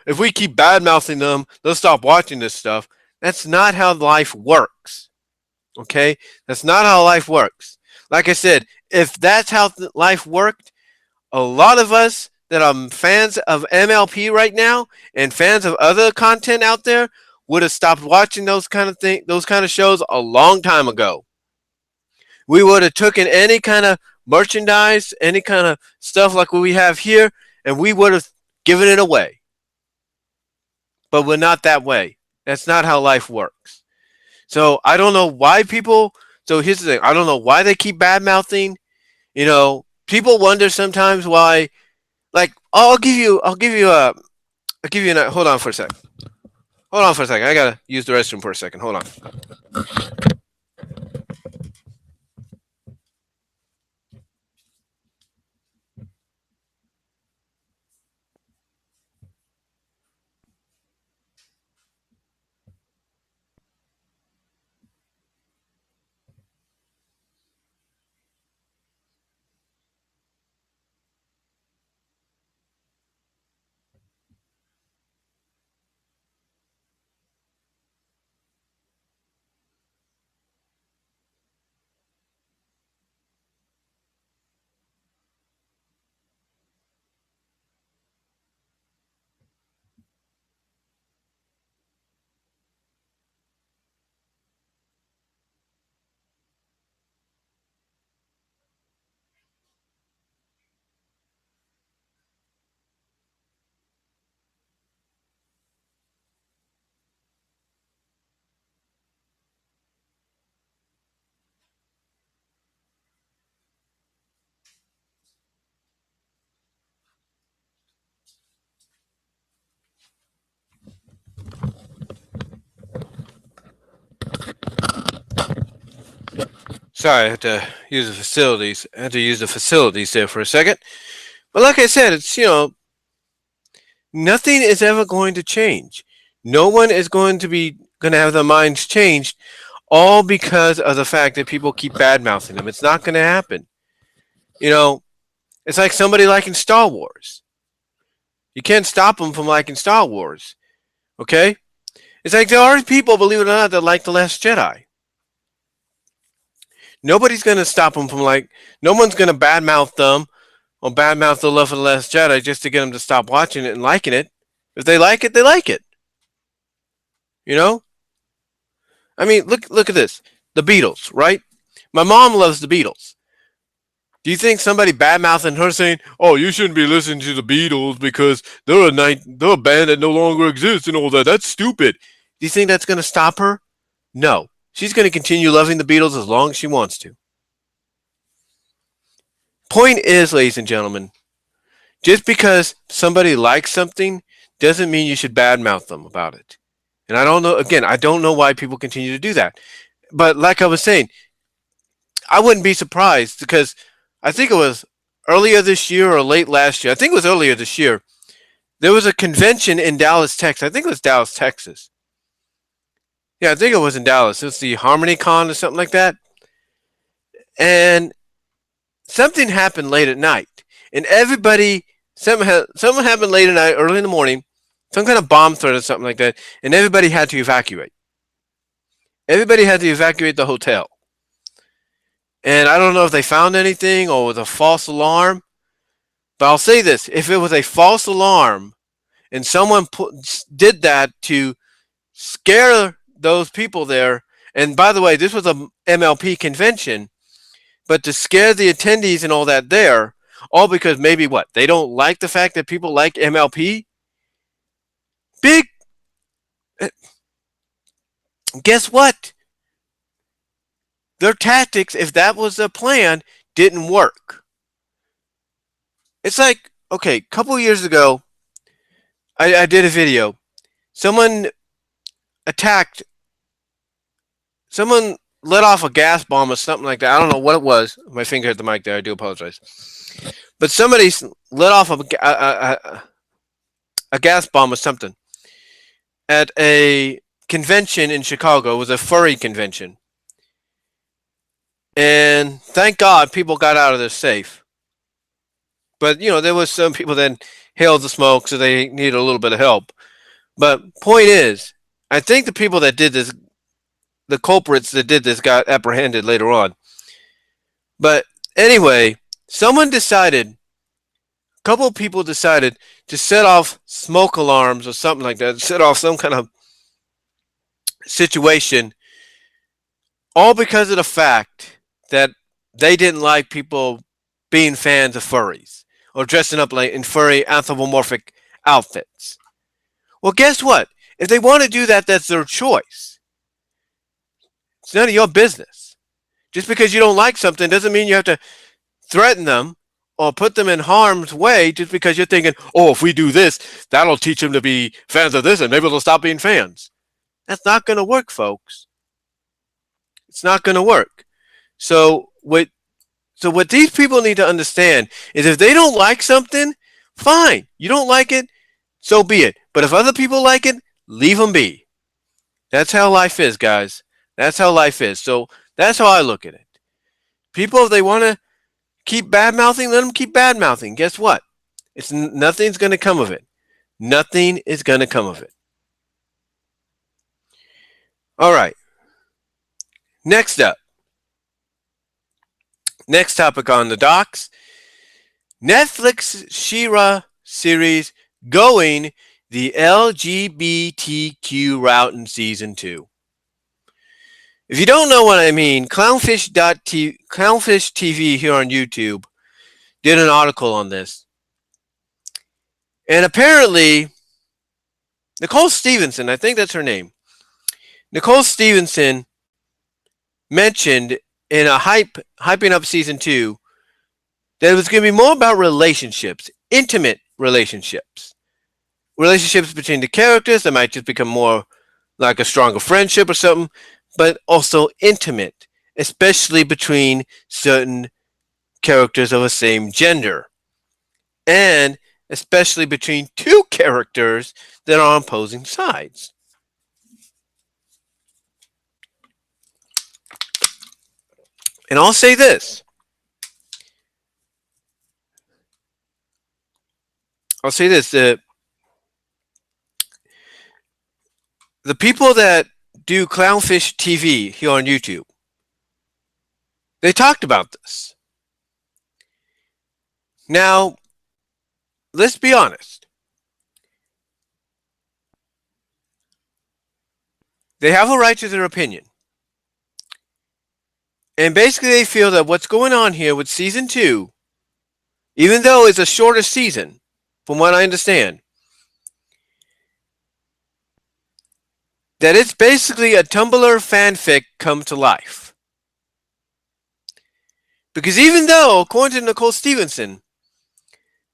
if we keep badmouthing them, they'll stop watching this stuff. That's not how life works. Okay? That's not how life works. Like I said, if that's how life worked, a lot of us that are fans of MLP right now and fans of other content out there would have stopped watching those kind of shows a long time ago. We would have taken any kind of merchandise, any kind of stuff like what we have here, and we would have given it away. But we're not that way. That's not how life works. So I don't know why people. So here's the thing. I don't know why they keep bad mouthing. People wonder sometimes why. Like, I'll give you hold on for a second. Hold on for a second. I gotta use the restroom for a second. Hold on. Sorry, I had to use the facilities. I had to use the facilities there for a second. But like I said, it's nothing is ever going to change. No one is going to have their minds changed all because of the fact that people keep bad mouthing them. It's not going to happen. It's like somebody liking Star Wars. You can't stop them from liking Star Wars. Okay? It's like there are people, believe it or not, that like The Last Jedi. Nobody's going to stop them from no one's going to badmouth them or badmouth the love of The Last Jedi just to get them to stop watching it and liking it. If they like it, they like it. You know? I mean, look at this. The Beatles, right? My mom loves the Beatles. Do you think somebody bad mouthing her saying, "Oh, you shouldn't be listening to the Beatles because they're a band that no longer exists and all that. That's stupid." Do you think that's going to stop her? No. She's going to continue loving the Beatles as long as she wants to. Point is, ladies and gentlemen, just because somebody likes something doesn't mean you should badmouth them about it. And I don't know, again, I don't know why people continue to do that. But like I was saying, I wouldn't be surprised because I think it was earlier this year or late last year. I think it was earlier this year. There was a convention in Dallas, Texas. I think it was Dallas, Texas. Yeah, I think it was in Dallas. It was the Harmony Con or something like that. And something happened late at night. And everybody, something happened late at night, early in the morning, some kind of bomb threat or something like that. And everybody had to evacuate. Everybody had to evacuate the hotel. And I don't know if they found anything or it was a false alarm. But I'll say this: if it was a false alarm and someone did that to scare those people there, and by the way, this was a MLP convention, but to scare the attendees and all that there, all because maybe what? They don't like the fact that people like MLP? Big. uh, Guess what? Their tactics, if that was the plan, didn't work. It's like, okay, a couple years ago, I did a video. Someone attacked, someone let off a gas bomb or something like that. I don't know what it was. My finger hit the mic there. I do apologize. But somebody let off a gas bomb or something at a convention in Chicago. It was a furry convention. And thank God people got out of there safe. But, you know, there was some people that hailed the smoke, so they needed a little bit of help. But point is, I think the people that did this, the culprits that did this, got apprehended later on. But anyway, someone decided, a couple of people decided to set off smoke alarms or something like that, set off some kind of situation, all because of the fact that they didn't like people being fans of furries or dressing up like in furry anthropomorphic outfits. Well, guess what? If they want to do that, that's their choice. It's none of your business. Just because you don't like something doesn't mean you have to threaten them or put them in harm's way just because you're thinking, oh, if we do this, that'll teach them to be fans of this and maybe they'll stop being fans. That's not going to work, folks. It's not going to work. So what these people need to understand is if they don't like something, fine. You don't like it, so be it. But if other people like it, leave them be. That's how life is, guys. That's how life is. So that's how I look at it. People, if they want to keep bad mouthing, let them keep bad mouthing. Guess what? Nothing's going to come of it. Nothing is going to come of it. All right. Next up. Next topic on the docks. Netflix She-Ra series going the LGBTQ route in season 2. If you don't know what I mean, Clownfish TV here on YouTube did an article on this. And apparently, Nicole Stevenson, I think that's her name, Nicole Stevenson mentioned in a hyping up season 2 that it was going to be more about relationships, intimate relationships. Relationships between the characters that might just become more like a stronger friendship or something, but also intimate, especially between certain characters of the same gender. And especially between two characters that are on opposing sides. And I'll say this. The people that do Clownfish TV here on YouTube, they talked about this. Now, let's be honest. They have a right to their opinion. And basically, they feel that what's going on here with season 2, even though it's a shorter season, from what I understand, that it's basically a Tumblr fanfic come to life. Because even though, according to Nicole Stevenson,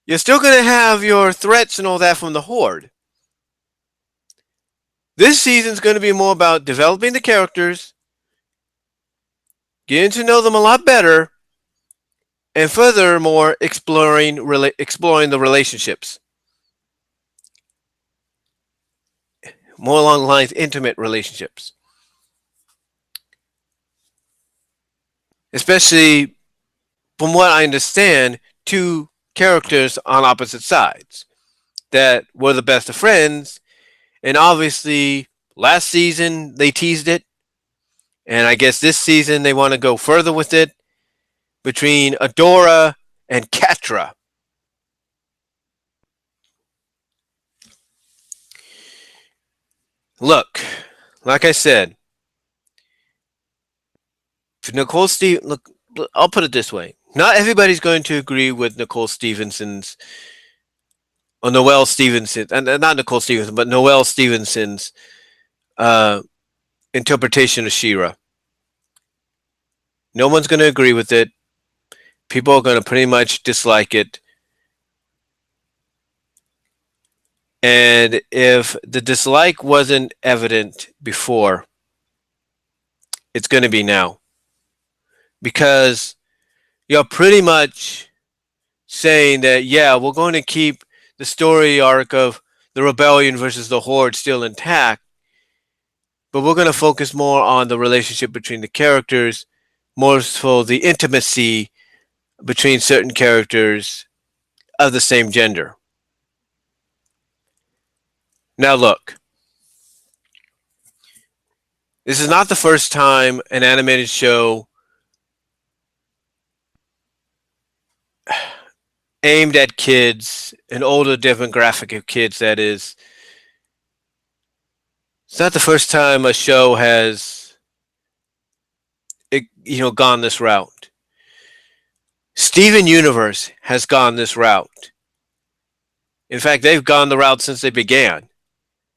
you're still going to have your threats and all that from the Horde, this season's going to be more about developing the characters, getting to know them a lot better, and furthermore, exploring the relationships. More along the lines, intimate relationships. Especially, from what I understand, two characters on opposite sides that were the best of friends. And obviously, last season they teased it. And I guess this season they want to go further with it between Adora and Catra. Look, like I said, Nicole Steve. Look, I'll put it this way: not everybody's going to agree with Nicole Stevenson's or Noelle Stevenson, and not Nicole Stevenson, but Noelle Stevenson's uh, interpretation of She-Ra. No one's going to agree with it. People are going to pretty much dislike it. And if the dislike wasn't evident before, it's going to be now. Because you're pretty much saying that, yeah, we're going to keep the story arc of the rebellion versus the Horde still intact, but we're going to focus more on the relationship between the characters, more so the intimacy between certain characters of the same gender. Now, look, this is not the first time an animated show aimed at kids, an older demographic of kids, that is. It's not the first time a show has, gone this route. Steven Universe has gone this route. In fact, they've gone the route since they began.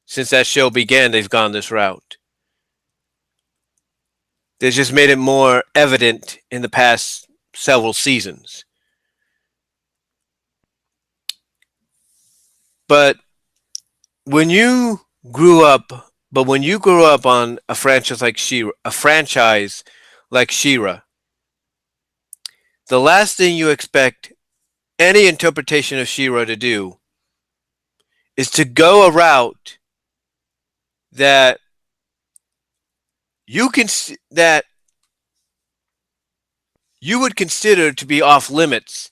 Since that show began, they've gone this route. They just made it more evident in the past several seasons. But when you grew up, on a franchise like She-Ra, the last thing you expect any interpretation of She-Ra to do is to go a route that that you would consider to be off limits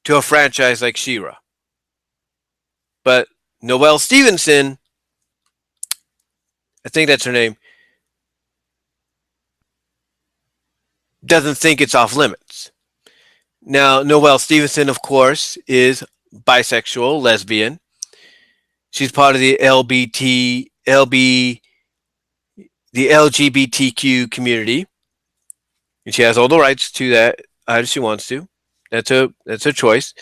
to a franchise like She-Ra. But Noelle Stevenson, I think that's her name, doesn't think it's off limits. Now, Noelle Stevenson, of course, is bisexual, lesbian. She's part of the LGBTQ community, and she has all the rights to that as she wants to. That's her choice.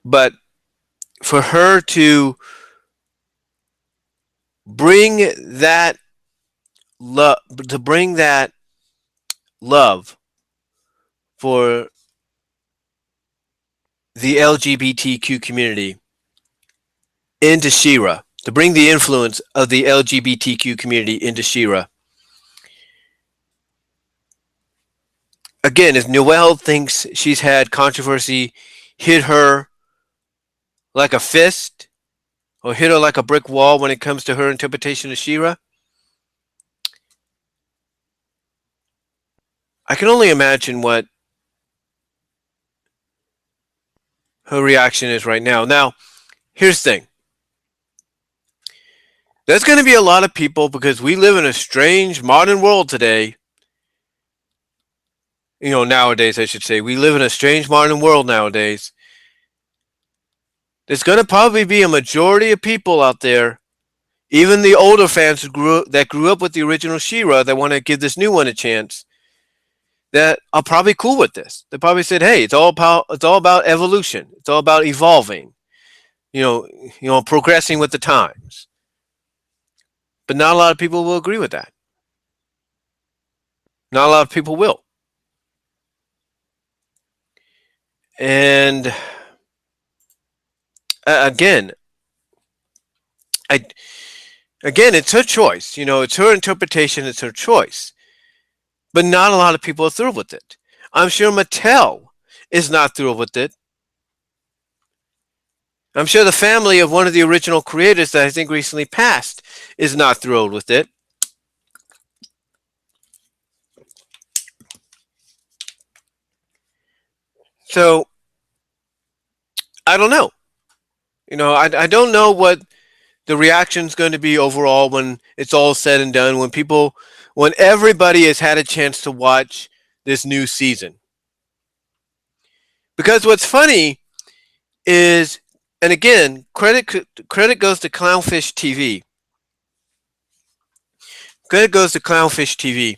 But for her to bring that love for the LGBTQ community into She-Ra, to bring the influence of the LGBTQ community into She-Ra. Again, if Noelle thinks she's had controversy hit her like a fist or hit her like a brick wall when it comes to her interpretation of She-Ra, I can only imagine what her reaction is right now. Now, here's the thing. There's going to be a lot of people, because we live in a strange modern world today. Nowadays, I should say. We live in a strange modern world nowadays. There's going to probably be a majority of people out there, even the older fans that grew up with the original She-Ra, that want to give this new one a chance, that are probably cool with this. They probably said, "Hey, it's all about evolution. It's all about evolving. Progressing with the times." But not a lot of people will agree with that. Not a lot of people will. And again, I again, it's her choice. It's her interpretation. It's her choice. But not a lot of people are thrilled with it. I'm sure Mattel is not thrilled with it. I'm sure the family of one of the original creators that I think recently passed is not thrilled with it. So I don't know. I don't know what the reaction is going to be overall when it's all said and done. When everybody has had a chance to watch this new season. Because what's funny is, and again, credit goes to Clownfish TV. Credit goes to Clownfish TV.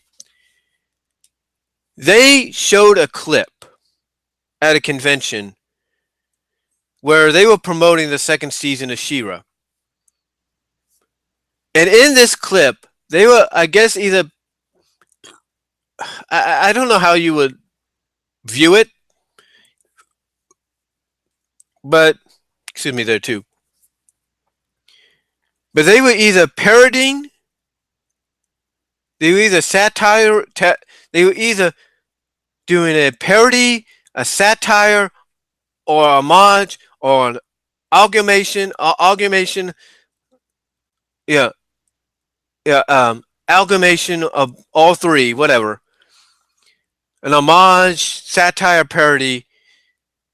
They showed a clip at a convention where they were promoting the second season of She-Ra. And in this clip, they were, I guess, either, I don't know how you would view it, but, excuse me there too. But they were either parodying, they were either they were either doing a parody, a satire, or homage, or an amalgamation, yeah, yeah, amalgamation of all three, whatever. An homage, satire, parody.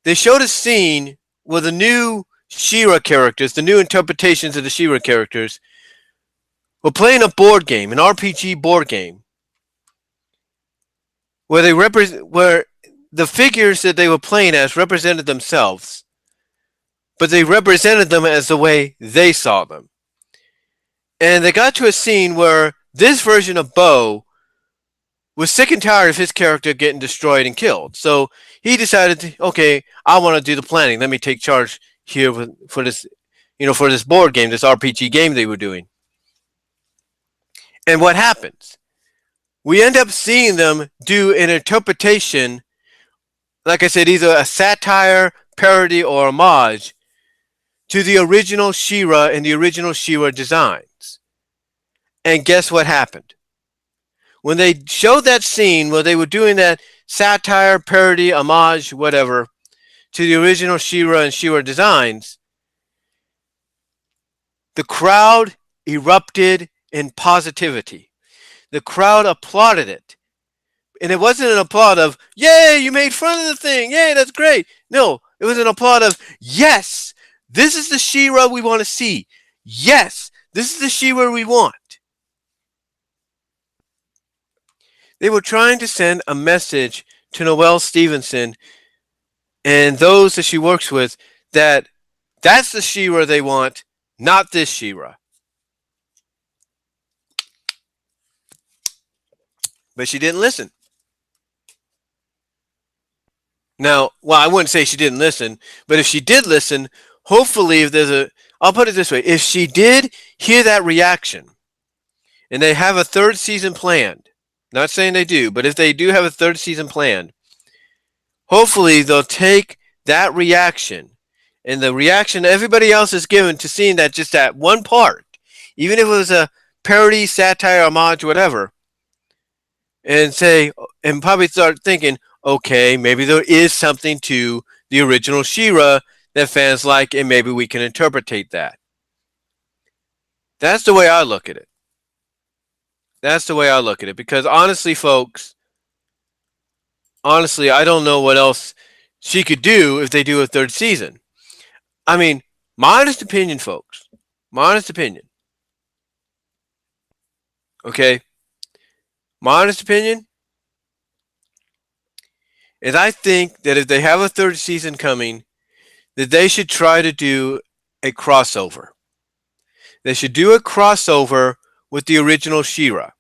They showed a scene where the new She-Ra characters, the new interpretations of the She-Ra characters, were playing a board game, an RPG board game, where the figures that they were playing as represented themselves, but they represented them as the way they saw them. And they got to a scene where this version of Bo was sick and tired of his character getting destroyed and killed. So he decided, okay, I want to do the planning. Let me take charge here for this board game, this RPG game they were doing. And what happens? We end up seeing them do an interpretation, like I said, either a satire, parody, or homage to the original She-Ra and the original She-Ra designs. And guess what happened? When they showed that scene where they were doing that satire, parody, homage, whatever, to the original She-Ra and She-Ra designs, the crowd erupted in positivity. The crowd applauded it. And it wasn't an applaud of, yay, you made fun of the thing. Yay, that's great. No, it was an applaud of, yes, this is the She-Ra we want to see. Yes, this is the She-Ra we want. They were trying to send a message to Noelle Stevenson and those that she works with that that's the She-Ra they want, not this She-Ra. But she didn't listen. Now, well, I wouldn't say she didn't listen, but if she did listen, hopefully I'll put it this way, if she did hear that reaction and they have a third season planned, not saying they do, but if they do have a third season planned, hopefully they'll take that reaction and the reaction everybody else is given to seeing that just that one part, even if it was a parody, satire, homage, whatever, and probably start thinking, okay, maybe there is something to the original She-Ra that fans like, and maybe we can interpretate that. That's the way I look at it. That's the way I look at it. Because honestly, folks, I don't know what else she could do if they do a third season. I mean, my honest opinion, folks. My honest opinion. Okay? My honest opinion is I think that if they have a third season coming, that they should try to do a crossover. They should do a crossover with the original She-Ra.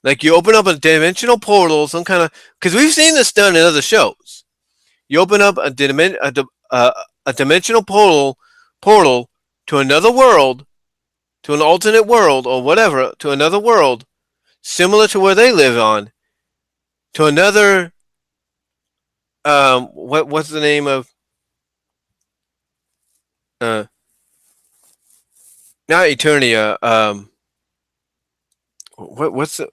Like you open up a dimensional portal, some kind of, because we've seen this done in other shows. You open up a dimensional portal to another world, to an alternate world or whatever, to another world similar to where they live on, to another what's the name of uh not Eternia, what's the,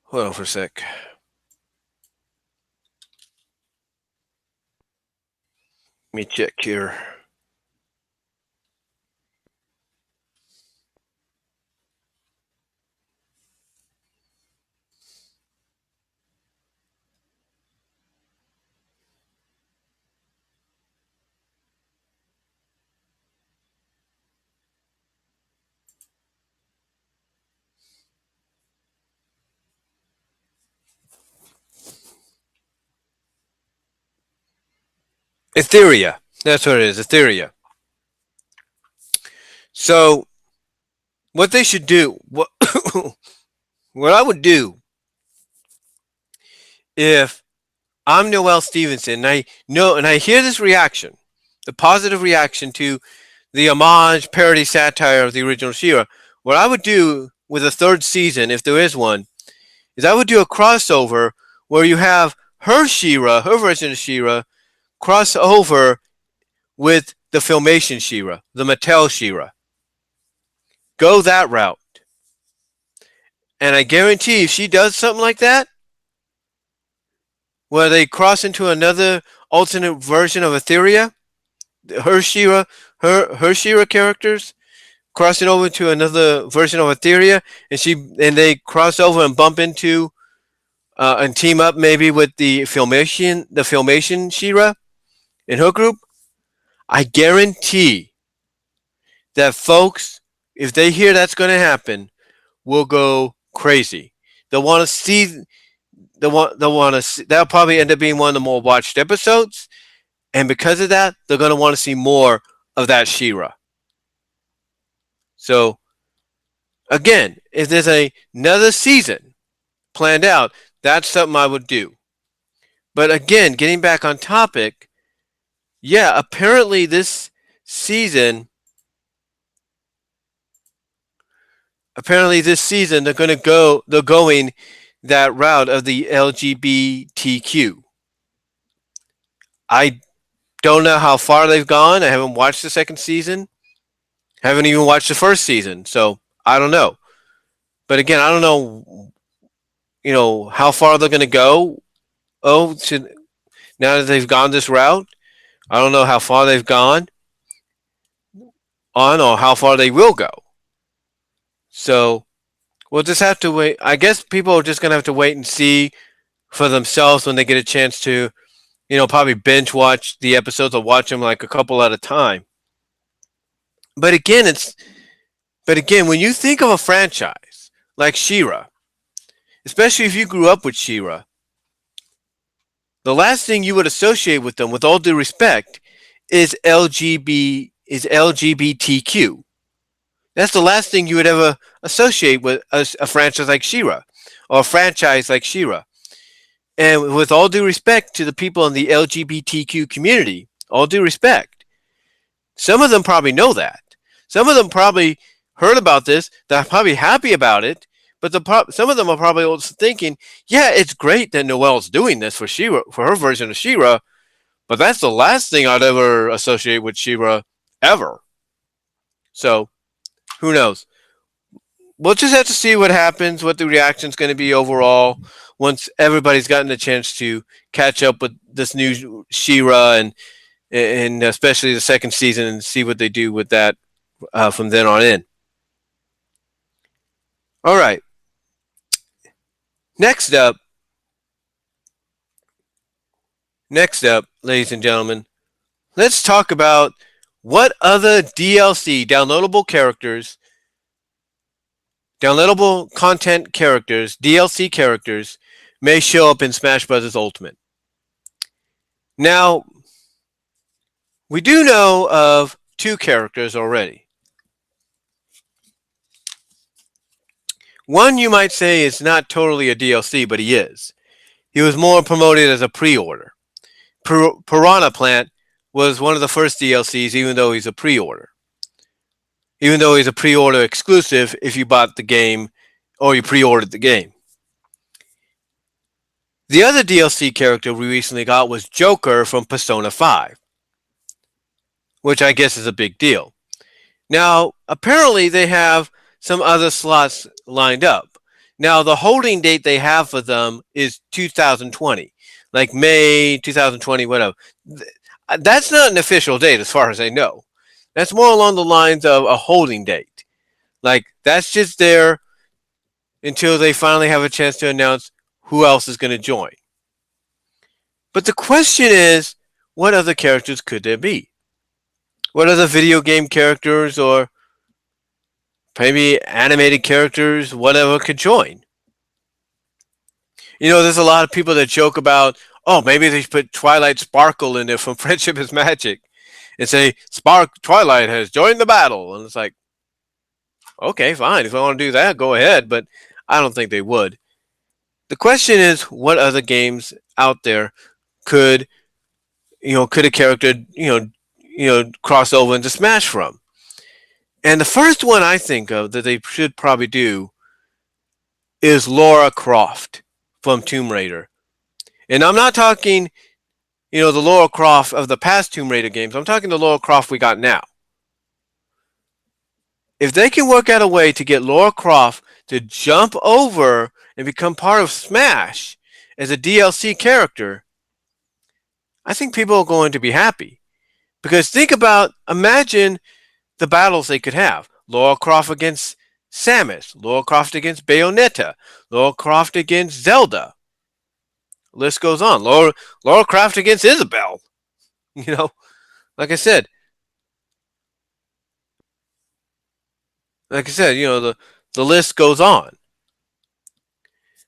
hold on for a sec. Let me check here. Etheria. That's what it is, Etheria. So what they should do, what I would do if I'm Noel Stevenson and I know and I hear this reaction, the positive reaction to the homage parody satire of the original She-Ra, what I would do with a third season, if there is one, is I would do a crossover where you have her She-Ra, her version of She-Ra, cross over with the Filmation She-Ra, the Mattel She-Ra. Go that route. And I guarantee if she does something like that, where they cross into another alternate version of Etheria, her She-Ra, her She-Ra characters crossing over to another version of Etheria, and they cross over and bump into and team up maybe with the Filmation She-Ra in her group. I guarantee that folks, if they hear that's going to happen, will go crazy. They'll want to see. They'll want to. That'll probably end up being one of the more watched episodes, and because of that, they're going to want to see more of that She-Ra. So again, if there's another season planned out, that's something I would do. But again, getting back on topic, yeah, apparently this season, they're going that route of the LGBTQ. I don't know how far they've gone. I haven't watched the second season. Haven't even watched the first season, so I don't know. But again, I don't know, how far they're going to go. Oh, now that they've gone this route, I don't know how far they've gone on or how far they will go. So we'll just have to wait. I guess people are just going to have to wait and see for themselves when they get a chance to, probably binge watch the episodes or watch them like a couple at a time. But again, when you think of a franchise like She-Ra, especially if you grew up with She-Ra, the last thing you would associate with them, with all due respect, is LGBTQ. That's the last thing you would ever associate with a franchise like She-Ra, or a franchise like She-Ra. And with all due respect to the people in the LGBTQ community, all due respect, some of them probably know that. Some of them probably heard about this. They're probably happy about it. But some of them are probably also thinking, yeah, it's great that Noelle's doing this for She-Ra, for her version of She-Ra, but that's the last thing I'd ever associate with She-Ra ever. So, who knows? We'll just have to see what happens, what the reaction's going to be overall once everybody's gotten a chance to catch up with this new She-Ra and especially the second season and see what they do with that from then on in. All right. Next up, ladies and gentlemen, let's talk about what other DLC, downloadable characters, Downloadable content characters, DLC characters, may show up in Smash Bros. Ultimate. Now, we do know of two characters already. One you might say is not totally a DLC, but he is. He was more promoted as a pre-order. Piranha Plant was one of the first DLCs, even though he's a pre-order. Even though he's a pre-order exclusive if you bought the game or you pre-ordered the game. The other DLC character we recently got was Joker from Persona 5, which I guess is a big deal. Now, apparently they have some other slots lined up. Now, the holding date they have for them is 2020, like May 2020, whatever. That's not an official date as far as I know. That's more along the lines of a holding date. Like, that's just there until they finally have a chance to announce who else is going to join. But the question is, what other characters could there be? What other video game characters or maybe animated characters, whatever, could join? You know, there's a lot of people that joke about, oh, maybe they should put Twilight Sparkle in there from Friendship is Magic and say, Twilight has joined the battle. And it's like, okay, fine. If I want to do that, go ahead. But I don't think they would. The question is, what other games out there could a character, cross over into Smash from? And the first one I think of that they should probably do is Lara Croft from Tomb Raider. And I'm not talking, the Lara Croft of the past Tomb Raider games. I'm talking the Lara Croft we got now. If they can work out a way to get Lara Croft to jump over and become part of Smash as a DLC character, I think people are going to be happy. Because imagine the battles they could have. Lara Croft against Samus, Lara Croft against Bayonetta, Lara Croft against Zelda. List goes on. Lara Croft against Isabelle. Like I said, the list goes on.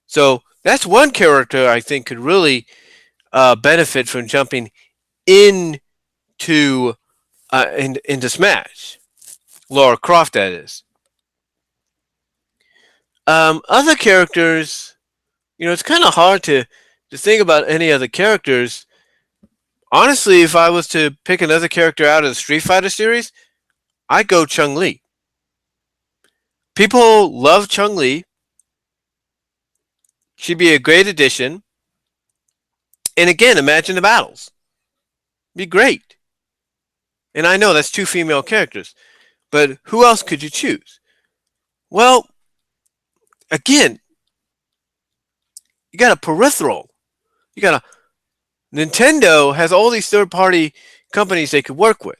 So that's one character I think could really benefit from jumping into Smash. Lara Croft, that is. Other characters, it's kind of hard to think about any other characters. Honestly, if I was to pick another character out of the Street Fighter series, I'd go Chun-Li. People love Chun-Li. She'd be a great addition. And again, imagine the battles. Be great. And I know that's two female characters, but who else could you choose? Well, again, you got a peripheral. You got Nintendo has all these third-party companies they could work with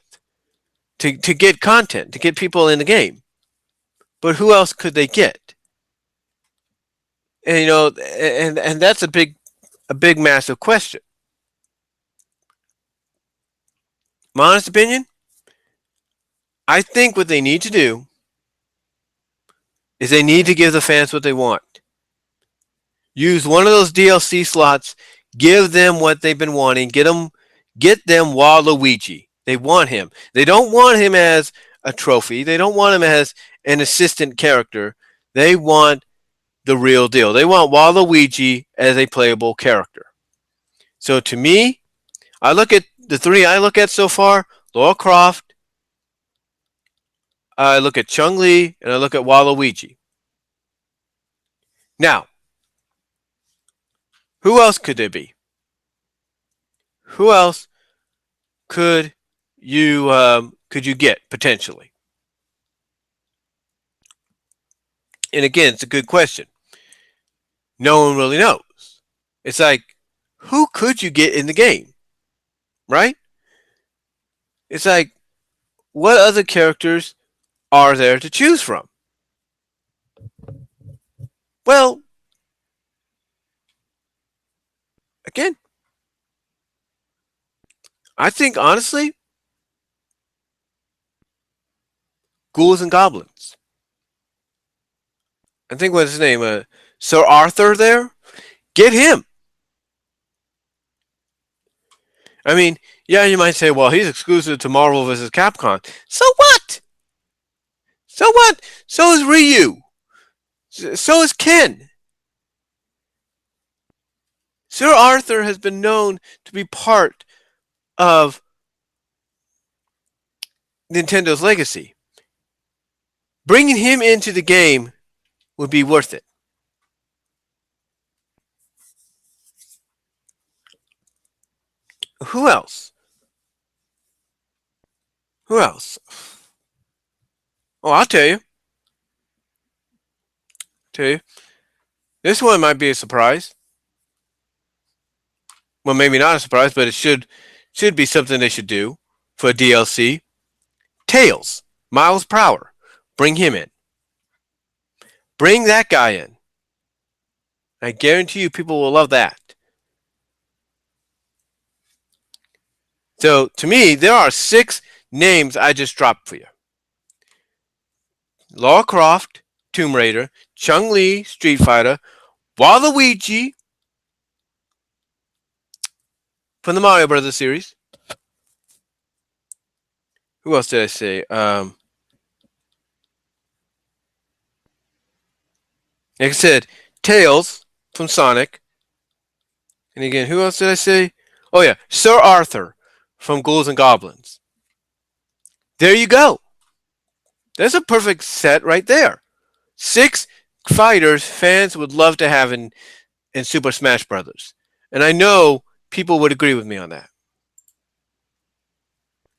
to get content, to get people in the game. But who else could they get? And and that's a big massive question. My honest opinion, I think what they need to do is they need to give the fans what they want. Use one of those DLC slots, give them what they've been wanting, get them Waluigi. They want him. They don't want him as a trophy. They don't want him as an assistant character. They want the real deal. They want Waluigi as a playable character. So to me, I look at the three I look at so far: Lara Croft, I look at Chun-Li, and I look at Waluigi. Now, who else could there be? Who else could you get potentially? And again, it's a good question. No one really knows. It's like, who could you get in the game? Right? It's like, what other characters are there to choose from? Well, again, I think honestly, ghouls and goblins. I think what's his name, Sir Arthur there. Get him. I mean, yeah, you might say, well, he's exclusive to Marvel vs. Capcom. So what? So what? So is Ryu. So is Ken. Sir Arthur has been known to be part of Nintendo's legacy. Bringing him into the game would be worth it. Who else? Who else? Oh, I'll tell you. Tell you. This one might be a surprise. Well, maybe not a surprise, but it should be something they should do for a DLC. Tails, Miles Prower, bring him in. Bring that guy in. I guarantee you, people will love that. So, to me, there are 6 names I just dropped for you: Lara Croft, Tomb Raider; Chun-Li, Street Fighter; Waluigi from the Mario Brothers series. Who else did I say? Like I said, Tails from Sonic. And again, who else did I say? Oh yeah, Sir Arthur from Ghouls and Goblins. There you go. That's a perfect set right there. 6 fighters fans would love to have in Super Smash Brothers. And I know people would agree with me on that.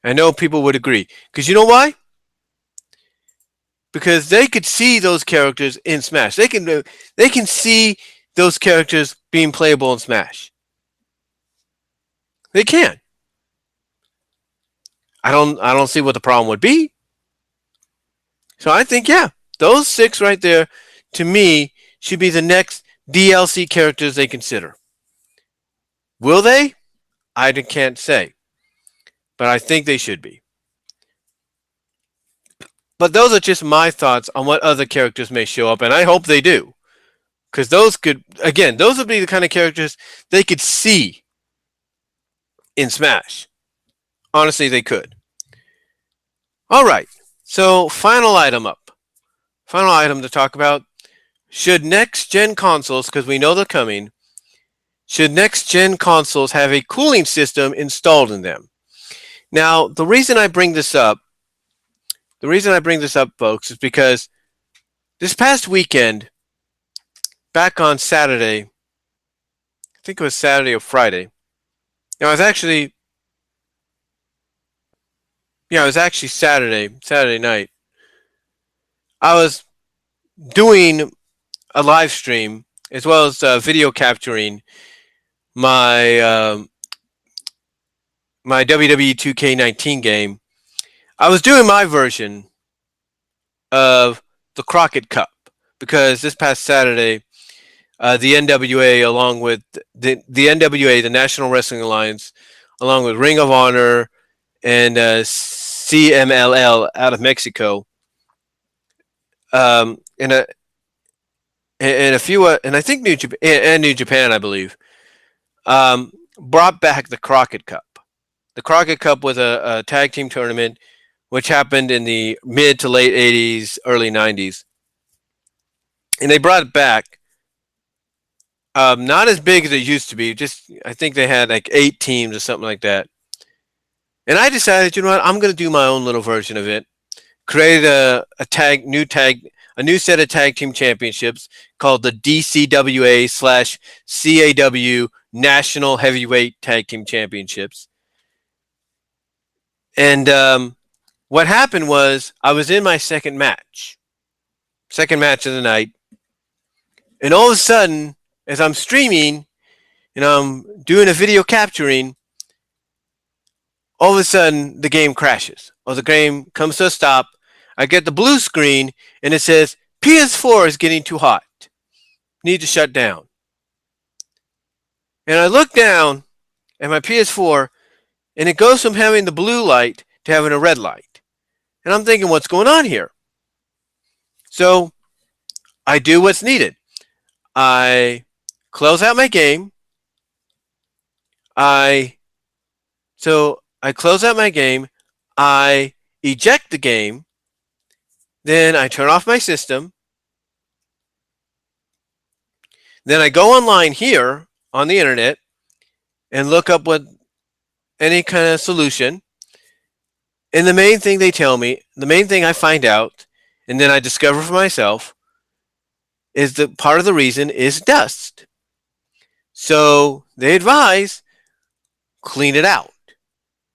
I know people would agree. Because you know why? Because they could see those characters in Smash. They can see those characters being playable in Smash. They can. I don't see what the problem would be. So I think, yeah, those 6 right there, to me, should be the next DLC characters they consider. Will they? I can't say. But I think they should be. But those are just my thoughts on what other characters may show up, and I hope they do. Because those would be the kind of characters they could see in Smash. Honestly, they could. All right. So, final item up. Final item to talk about. Should next gen consoles, because we know they're coming, should next gen consoles have a cooling system installed in them? Now, the reason I bring this up, folks, is because this past weekend, back on Saturday, I think it was Saturday or Friday. Now, it was actually Saturday night. I was doing a live stream as well as video capturing my my WWE 2K19 game. I was doing my version of the Crockett Cup because this past Saturday, the NWA, along with the NWA, the National Wrestling Alliance, along with Ring of Honor and CMLL out of Mexico, and a few, and I think New Japan and New Japan, I believe, brought back the Crockett Cup. The Crockett Cup was a tag team tournament which happened in the mid to late 80s, early 90s. And they brought it back. Not as big as it used to be. Just, I think they had like 8 teams or something like that. And I decided, you know what, I'm going to do my own little version of it. Created a new set of tag team championships called the DCWA/CAW National Heavyweight Tag Team Championships. And what happened was I was in my second match of the night. And all of a sudden, as I'm streaming and I'm doing a video capturing, all of a sudden the game crashes or the game comes to a stop. I get the blue screen and it says PS4 is getting too hot. Need to shut down. And I look down at my PS4 and it goes from having the blue light to having a red light. And I'm thinking, what's going on here? So I do what's needed. I close out my game. I I close out my game. I eject the game. Then I turn off my system. Then I go online here on the internet and look up what any kind of solution. And the main thing they tell me, the main thing I find out, and then I discover for myself, is that part of the reason is dust. So they advise clean it out.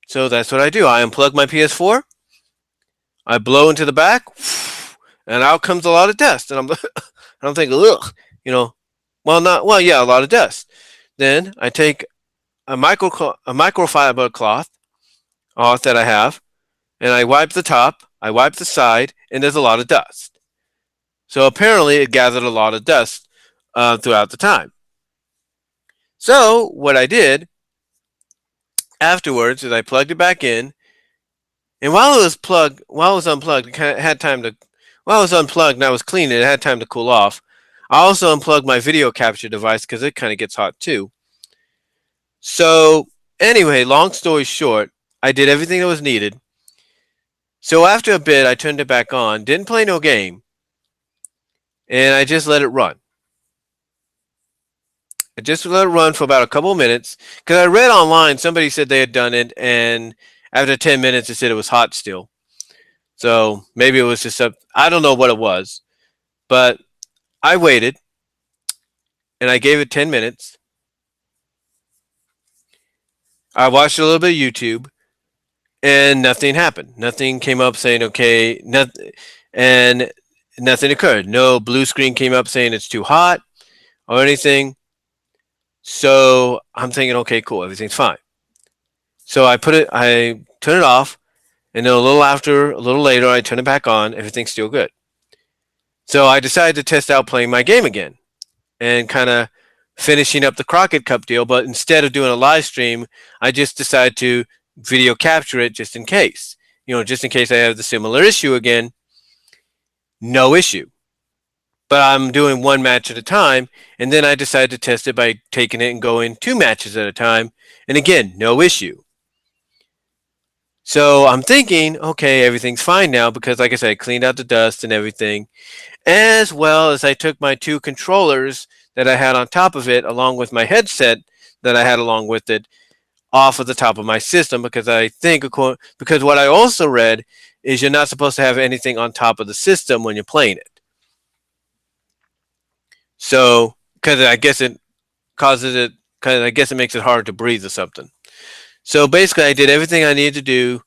So that's what I do. I unplug my PS4, I blow into the back, and out comes a lot of dust. And I'm thinking, ugh, you know, yeah, a lot of dust. Then I take a microfiber cloth that I have, and I wipe the top, I wipe the side, and there's a lot of dust. So apparently it gathered a lot of dust throughout the time. So what I did afterwards is I plugged it back in, and while it was unplugged, it kind of had time to. While it was unplugged and I was cleaning, it had time to cool off. I also unplugged my video capture device because it kind of gets hot too. So anyway, long story short, I did everything that was needed. So after a bit, I turned it back on, didn't play no game, and I just let it run. I just let it run for about a couple of minutes because I read online somebody said they had done it, and after 10 minutes, it said it was hot still. So maybe it was just I don't know what it was, but I waited and I gave it 10 minutes. I watched a little bit of YouTube and nothing happened. Nothing came up saying, okay, and nothing occurred. No blue screen came up saying it's too hot or anything. So I'm thinking, okay, cool, everything's fine. So I turn it off, and then a little later, I turn it back on. Everything's still good. So I decided to test out playing my game again and kind of finishing up the Crockett Cup deal. But instead of doing a live stream, I just decided to video capture it just in case. Just in case I have the similar issue again. No issue. But I'm doing one match at a time, and then I decided to test it by taking it and going 2 matches at a time, and again, no issue. So I'm thinking, okay, everything's fine now because, like I said, I cleaned out the dust and everything, as well as I took my 2 controllers that I had on top of it, along with my headset that I had along with it, off of the top of my system because because what I also read is you're not supposed to have anything on top of the system when you're playing it. So, because I guess it causes it, because I guess it makes it hard to breathe or something. So basically, I did everything I needed to do,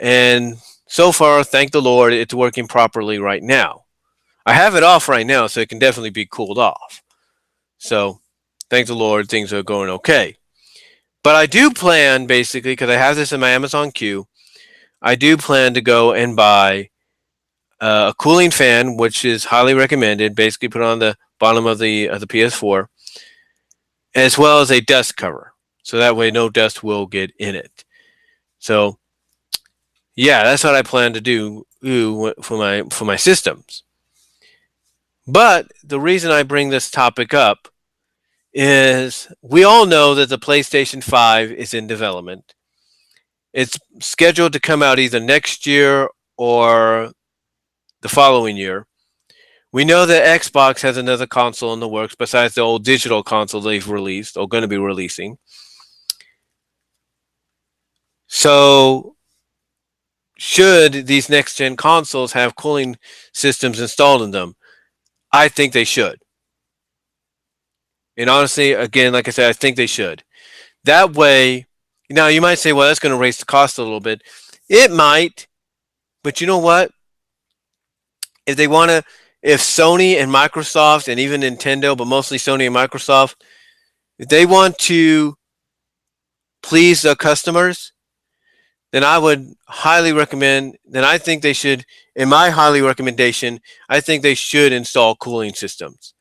and so far, thank the Lord, it's working properly right now. I have it off right now, so it can definitely be cooled off. So, thank the Lord, things are going okay. But I do plan, basically, because I have this in my Amazon queue, I do plan to go and buy a cooling fan, which is highly recommended. Basically, put on the bottom of the PS4, as well as a dust cover, so that way no dust will get in it. So, yeah, that's what I plan to do for my systems. But the reason I bring this topic up is we all know that the PlayStation 5 is in development. It's scheduled to come out either next year or the following year. We know that Xbox has another console in the works besides the old digital console they've released or going to be releasing. So, should these next gen consoles have cooling systems installed in them? I think they should. And honestly, again, like I said, I think they should. That way, now you might say, well, that's going to raise the cost a little bit. It might, but you know what? If they want to, if Sony and Microsoft and even Nintendo, but mostly Sony and Microsoft, if they want to please their customers, then I would highly recommend, then I think they should, in my highly recommendation, I think they should install cooling systems.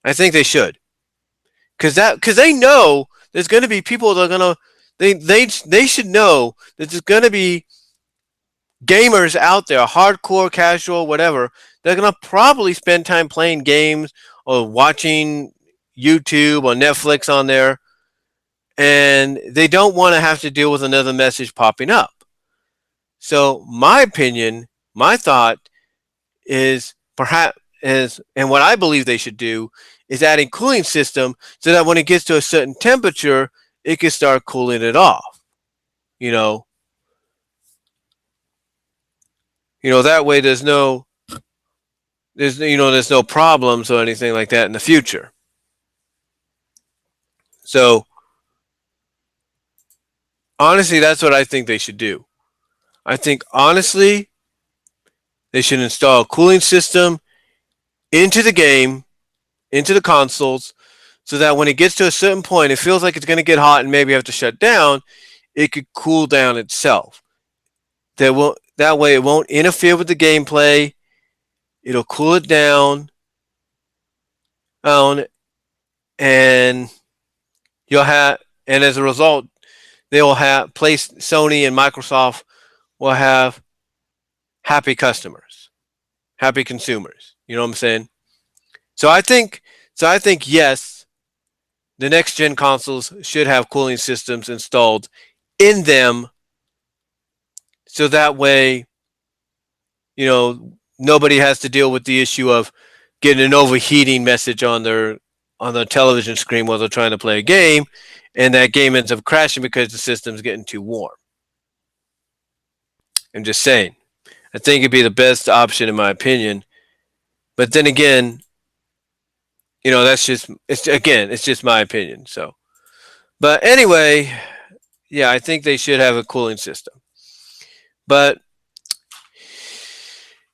I think they should. Because they know there's going to be people that are going to, they should know that there's going to be gamers out there, hardcore, casual, whatever, they're going to probably spend time playing games or watching YouTube or Netflix on there, and they don't want to have to deal with another message popping up. So, my opinion, my thought is perhaps is, and what I believe they should do is add a cooling system so that when it gets to a certain temperature, it can start cooling it off. You know, that way there's no problems or anything like that in the future. So honestly, that's what I think they should do. I think honestly they should install a cooling system into the game, into the consoles, so that when it gets to a certain point, it feels like it's going to get hot and maybe have to shut down. It could cool down itself. That way it won't interfere with the gameplay. It'll cool it down, and you'll have, and as a result, they will have place Sony and Microsoft will have happy customers, happy consumers. You know what I'm saying? So I think yes, the next gen consoles should have cooling systems installed in them, so that way, nobody has to deal with the issue of getting an overheating message on their television screen while they're trying to play a game, and that game ends up crashing because the system's getting too warm. I'm just saying. I think it'd be the best option in my opinion. But then again, that's just it's just my opinion. So, but anyway, yeah, I think they should have a cooling system. But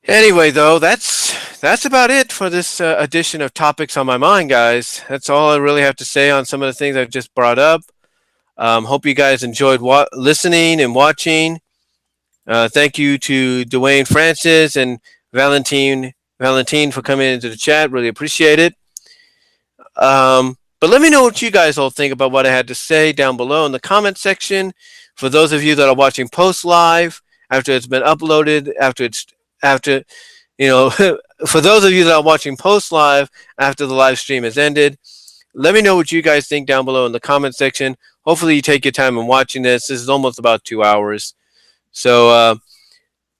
anyway, though, that's about it for this edition of Topics on My Mind, guys. That's all I really have to say on some of the things I've just brought up. Hope you guys enjoyed listening and watching. Thank you to Dwayne Francis and Valentine for coming into the chat. Really appreciate it. But let me know what you guys all think about what I had to say down below in the comment section. For those of you that are watching post live after it's been uploaded, after for those of you that are watching post live after the live stream has ended, let me know what you guys think down below in the comment section. Hopefully you take your time in watching this. This is almost about 2 hours. So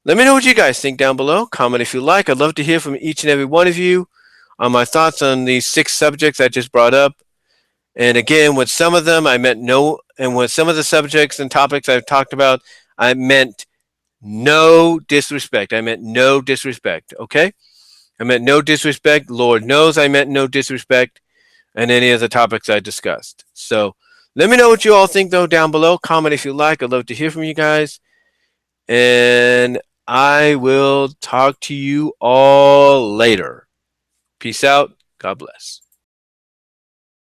let me know what you guys think down below. Comment if you like. I'd love to hear from each and every one of you on my thoughts on these 6 subjects I just brought up. And again, with some of them, I meant no, and with some of the subjects and topics I've talked about, I meant no disrespect. I meant no disrespect, okay? I meant no disrespect. Lord knows I meant no disrespect in any of the topics I discussed. So let me know what you all think, though, down below. Comment if you like. I'd love to hear from you guys. And I will talk to you all later. Peace out. God bless.